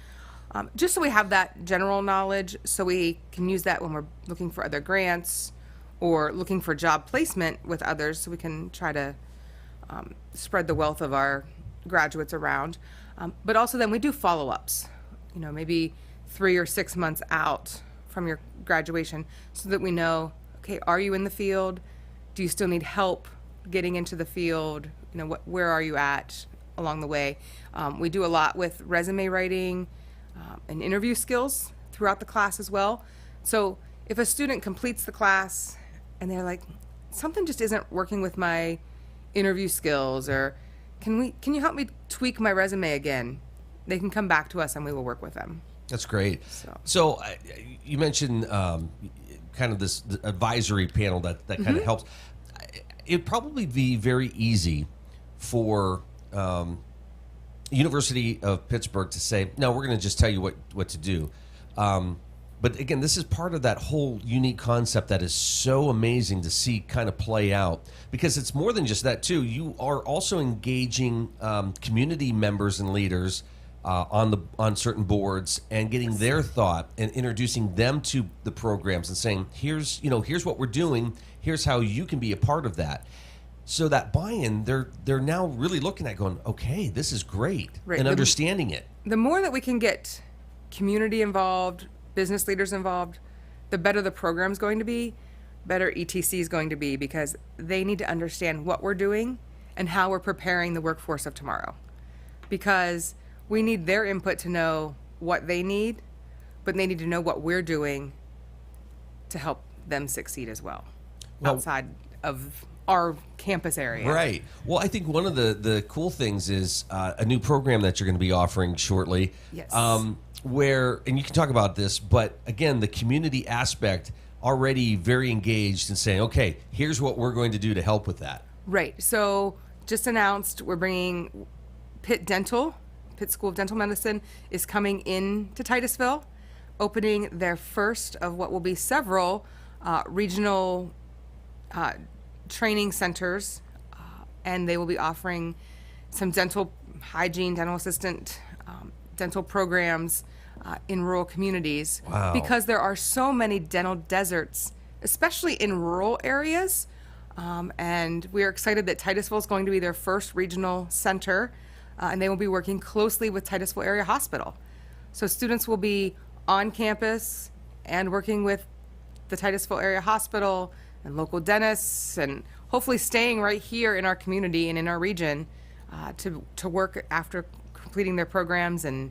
Just so we have that general knowledge so we can use that when we're looking for other grants or looking for job placement with others, so we can try to spread the wealth of our graduates around. But also then we do follow-ups, maybe 3 or 6 months out from your graduation, so that we know, okay, are you in the field? Do you still need help getting into the field? Where are you at along the way? We do a lot with resume writing and interview skills throughout the class as well. So if a student completes the class and they're like, something just isn't working with my interview skills, or can you help me tweak my resume again? They can come back to us and we will work with them. That's great. So you mentioned kind of this advisory panel that kind of helps. It'd probably be very easy for University of Pittsburgh to say, no, we're going to just tell you what to do. But again, this is part of that whole unique concept that is so amazing to see kind of play out, because it's more than just that too. You are also engaging community members and leaders on certain boards and getting their thought and introducing them to the programs and saying, here's what we're doing. Here's how you can be a part of that. So that buy-in, they're now really looking at going, okay, this is great, and understanding it. The more that we can get community involved, business leaders involved, the better the program's going to be, better ETC is going to be, because they need to understand what we're doing and how we're preparing the workforce of tomorrow. Because we need their input to know what they need, but they need to know what we're doing to help them succeed as well outside of our campus area. Right. Well, I think one of the cool things is a new program that you're going to be offering shortly. Yes. Where, and you can talk about this, but again, the community aspect already very engaged in saying, okay, here's what we're going to do to help with that. Right. So just announced we're bringing Pitt School of Dental Medicine is coming in to Titusville, opening their first of what will be several regional training centers, and they will be offering some dental hygiene, dental assistant, dental programs in rural communities. Wow. Because there are so many dental deserts, especially in rural areas. And we are excited that Titusville is going to be their first regional center, and they will be working closely with Titusville Area Hospital. So students will be on campus and working with the Titusville Area Hospital and local dentists, and hopefully staying right here in our community and in our region to work after completing their programs and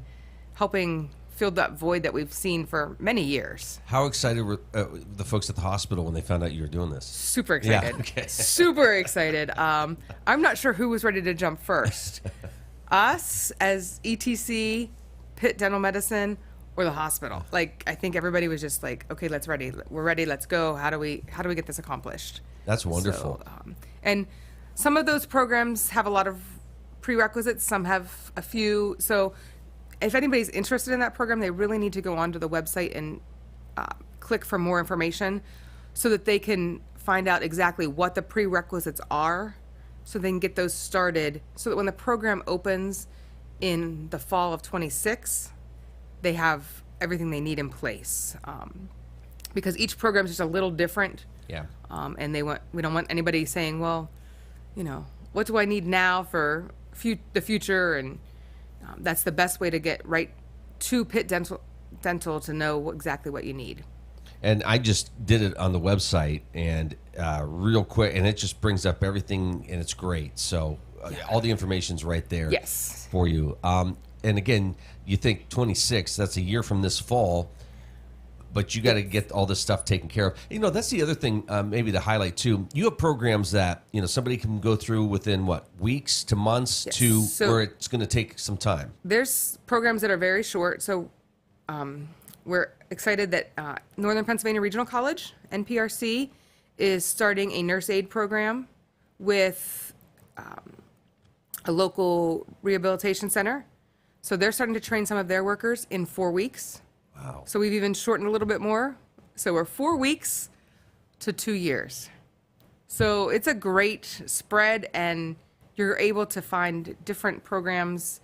helping fill that void that we've seen for many years. How excited were the folks at the hospital when they found out you were doing this? Super excited. Yeah, okay. Super excited. I'm not sure who was ready to jump first. Us as ETC, Pitt Dental Medicine, or the hospital. Like, I think everybody was just like, okay, we're ready, let's go. How do we get this accomplished? That's wonderful. So, and some of those programs have a lot of prerequisites, some have a few. So if anybody's interested in that program, they really need to go onto the website and click for more information so that they can find out exactly what the prerequisites are, so they can get those started, so that when the program opens in the fall of 26, they have everything they need in place. Because each program is just a little different. Yeah. And we don't want anybody saying, well, what do I need now for the future? And that's the best way to get right to Pitt Dental to know exactly what you need. And I just did it on the website, and real quick, and it just brings up everything, and it's great. So all the information's right there. Yes. For you. And again, you think 26, that's a year from this fall, but you got to get all this stuff taken care of. That's the other thing, maybe to highlight too. You have programs that, somebody can go through within weeks to months to where it's going to take some time. There's programs that are very short. So we're excited that Northern Pennsylvania Regional College, NPRC, is starting a nurse aid program with a local rehabilitation center. So they're starting to train some of their workers in 4 weeks. Wow. So we've even shortened a little bit more. So we're 4 weeks to 2 years. So it's a great spread, and you're able to find different programs.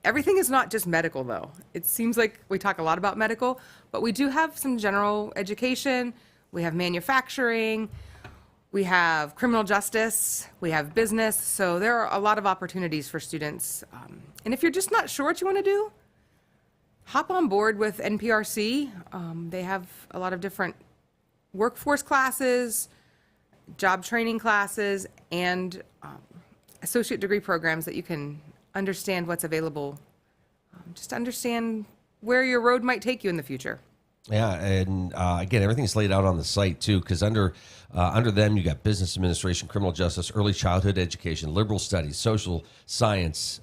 Everything is not just medical, though. It seems like we talk a lot about medical, but we do have some general education. We have manufacturing. We have criminal justice. We have business. So there are a lot of opportunities for students. And if you're just not sure what you want to do, hop on board with NPRC. They have a lot of different workforce classes, job training classes, and associate degree programs that you can understand what's available, just to understand where your road might take you in the future. Yeah, and again, everything's laid out on the site too, because under them you got business administration, criminal justice, early childhood education, liberal studies, social science,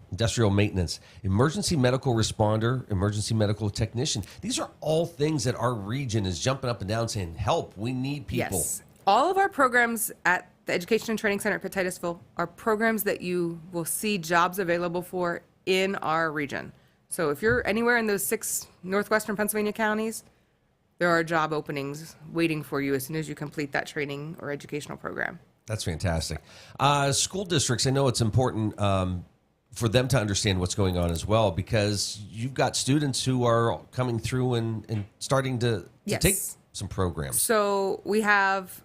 industrial maintenance, emergency medical responder, emergency medical technician. These are all things that our region is jumping up and down saying, help, we need people. Yes. All of our programs at the Education and Training Center at Pitt-Titusville are programs that you will see jobs available for in our region. So if you're anywhere in those 6 northwestern Pennsylvania counties, there are job openings waiting for you as soon as you complete that training or educational program. That's fantastic. School districts, I know it's important for them to understand what's going on as well, because you've got students who are coming through and starting to Yes. take some programs. So we have,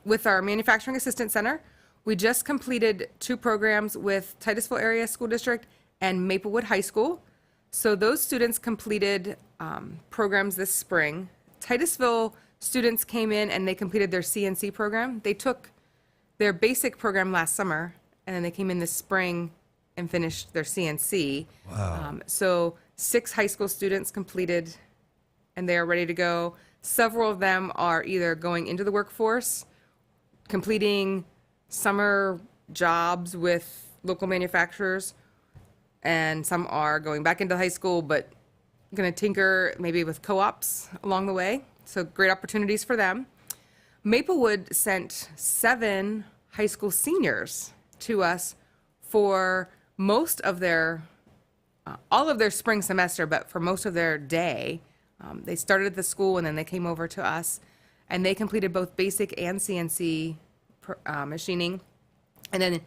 with our Manufacturing Assistance Center, we just completed 2 programs with Titusville Area School District and Maplewood High School. So those students completed programs this spring. Titusville students came in and they completed their CNC program. They took their basic program last summer, and then they came in this spring and finished their CNC. Wow. So 6 high school students completed, and they are ready to go. Several of them are either going into the workforce, completing summer jobs with local manufacturers, and some are going back into high school, but going to tinker maybe with co-ops along the way. So great opportunities for them. Maplewood sent 7 high school seniors to us for most of their, all of their spring semester, but for most of their day. They started at the school and then they came over to us, and they completed both basic and CNC machining. And then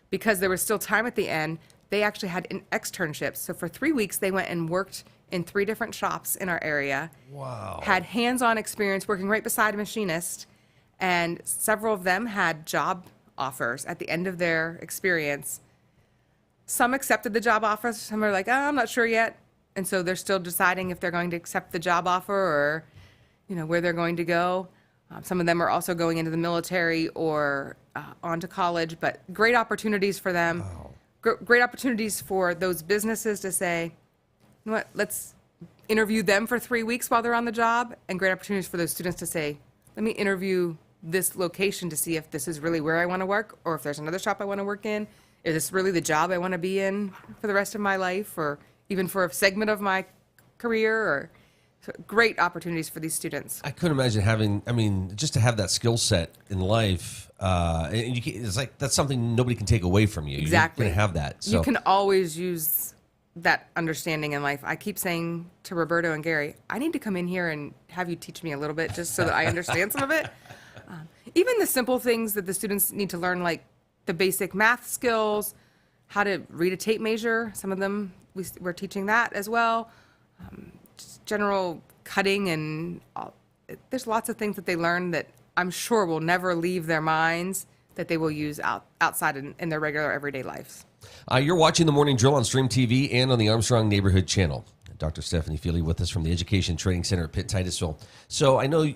because there was still time at the end, they actually had externships. So for 3 weeks, they went and worked in 3 different shops in our area. Wow. Had hands-on experience working right beside a machinist, and several of them had job offers at the end of their experience. Some accepted the job offers. Some are like, oh, I'm not sure yet. And so they're still deciding if they're going to accept the job offer or, where they're going to go. Some of them are also going into the military or on to college, but great opportunities for them. Wow. Great opportunities for those businesses to say, you know what, let's interview them for 3 weeks while they're on the job, and great opportunities for those students to say, let me interview this location to see if this is really where I want to work, or if there's another shop I want to work in. Is this really the job I want to be in for the rest of my life, or even for a segment of my career? Or so great opportunities for these students. I couldn't imagine just to have that skill set in life, and it's like that's something nobody can take away from you. Exactly. You're going to have that. So. You can always use that understanding in life. I keep saying to Roberto and Gary, I need to come in here and have you teach me a little bit just so that I understand some of it. Even the simple things that the students need to learn, like the basic math skills, how to read a tape measure. Some of them, we're teaching that as well. Just general cutting and there's lots of things that they learn that I'm sure will never leave their minds, that they will use outside in their regular everyday lives. You're watching The Morning Drill on Stream TV and on the Armstrong Neighborhood Channel. Dr. Stephanie Fiely with us from the Education Training Center at Pitt-Titusville. So I know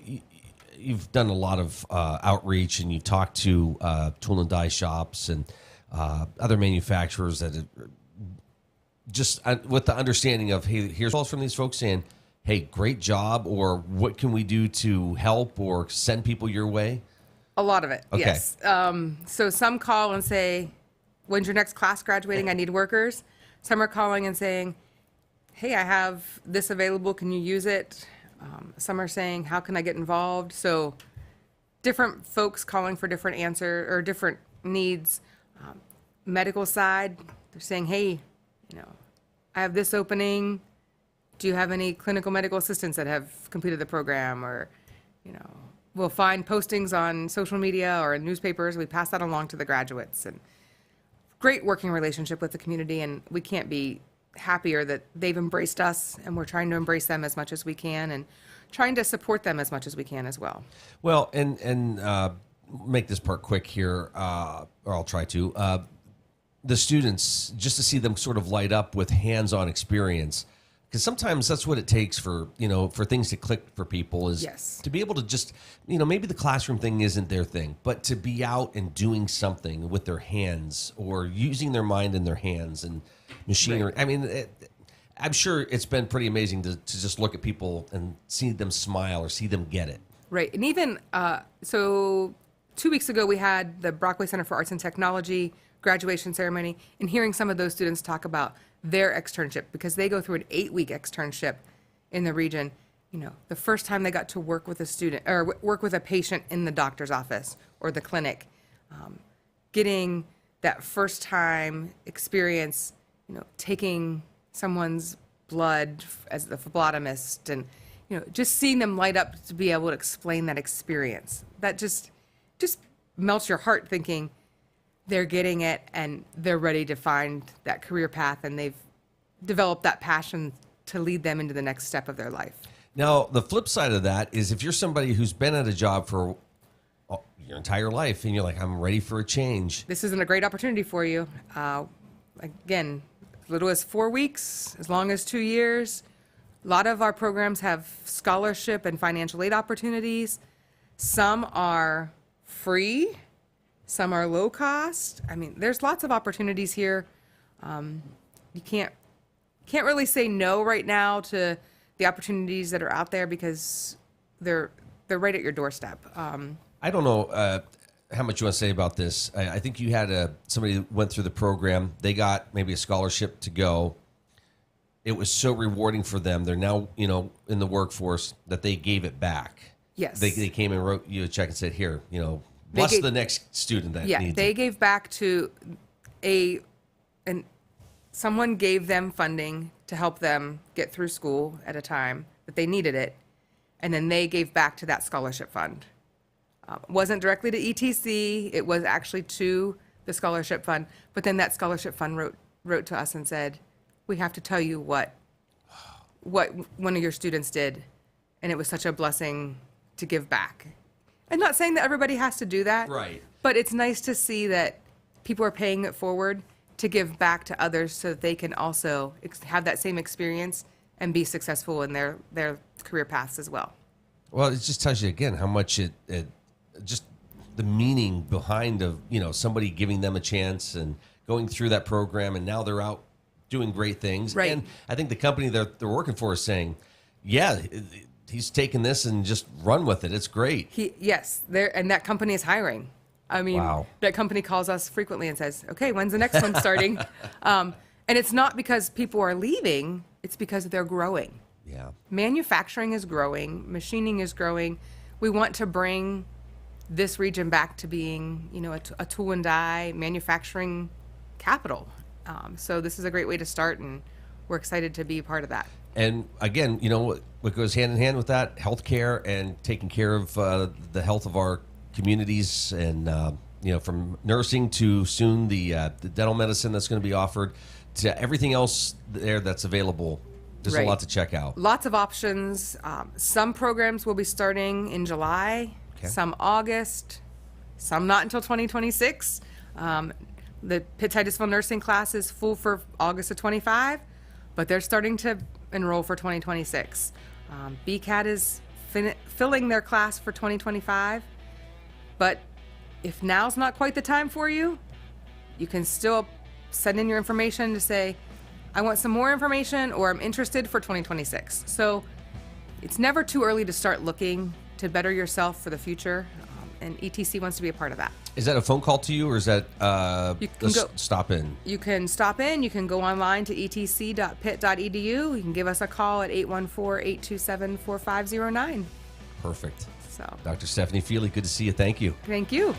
you've done a lot of outreach, and you've talked to tool and die shops and other manufacturers that just with the understanding of, hey, here's calls from these folks saying, hey, great job, or what can we do to help or send people your way? A lot of it, okay. Yes. So some call and say, when's your next class graduating? I need workers. Some are calling and saying, hey, I have this available. Can you use it? Some are saying, how can I get involved? So different folks calling for different answers or different needs. Medical side, they're saying, hey, I have this opening. do you have any clinical medical assistants that have completed the program? Or, we'll find postings on social media or in newspapers. We pass that along to the graduates, and great working relationship with the community. And we can't be happier that they've embraced us, and we're trying to embrace them as much as we can and trying to support them as much as we can as well. Well, and make this part quick here, or I'll try to. The students, just to see them sort of light up with hands-on experience, because sometimes that's what it takes for things to click for people, is to be able to just, maybe the classroom thing isn't their thing, but to be out and doing something with their hands or using their mind in their hands and machinery. Right. I mean, I'm sure it's been pretty amazing to just look at people and see them smile or see them get it. Right. And even, so 2 weeks ago, we had the Brockway Center for Arts and Technology graduation ceremony, and hearing some of those students talk about their externship, because they go through an 8-week externship in the region. The first time they got to work with a student or work with a patient in the doctor's office or the clinic, getting that first time experience, taking someone's blood as the phlebotomist, and just seeing them light up to be able to explain that experience, that just melts your heart, thinking they're getting it and they're ready to find that career path, and they've developed that passion to lead them into the next step of their life. Now, the flip side of that is if you're somebody who's been at a job for your entire life and you're like, I'm ready for a change. This isn't a great opportunity for you. Again, as little as 4 weeks, as long as 2 years. A lot of our programs have scholarship and financial aid opportunities. Some are free. Some are low cost. I mean, there's lots of opportunities here. You can't really say no right now to the opportunities that are out there, because they're right at your doorstep. I don't know how much you want to say about this. I think you had somebody who went through the program. They got maybe a scholarship to go. It was so rewarding for them. They're now, in the workforce, that they gave it back. Yes. They came and wrote you a check and said, here, bless the next student that needs they it. gave back to and someone gave them funding to help them get through school at a time that they needed it, and then they gave back to that scholarship fund. It wasn't directly to ETC, it was actually to the scholarship fund, but then that scholarship fund wrote to us and said, we have to tell you what one of your students did, and it was such a blessing to give back. I'm not saying that everybody has to do that. Right. But it's nice to see that people are paying it forward to give back to others so that they can also have that same experience and be successful in their career paths as well. Well, it just tells you again how much it just the meaning behind somebody giving them a chance and going through that program, and now they're out doing great things. Right. And I think the company they're working for is saying, yeah, he's taken this and just run with it. It's great. And that company is hiring. I mean, wow. That company calls us frequently and says, okay, when's the next one starting? And it's not because people are leaving, it's because they're growing. Yeah. Manufacturing is growing, machining is growing. We want to bring this region back to being, a tool and die manufacturing capital. So this is a great way to start, and we're excited to be part of that. And again, what goes hand in hand with that, healthcare and taking care of the health of our communities, and from nursing to soon the dental medicine that's going to be offered, to everything else there that's available. There's a lot to check out. Lots of options. Some programs will be starting in July, some August, some not until 2026. The Pitt-Titusville nursing class is full for August of 25, but they're starting to enroll for 2026. BCAT is filling their class for 2025, but if now's not quite the time for you, you can still send in your information to say, I want some more information, or I'm interested for 2026. So it's never too early to start looking to better yourself for the future, and ETC wants to be a part of that. Is that a phone call to you, or is that stop in? You can stop in. You can go online to etc.pitt.edu. You can give us a call at 814-827-4509. Perfect. So, Dr. Stephanie Fiely, good to see you. Thank you. Thank you.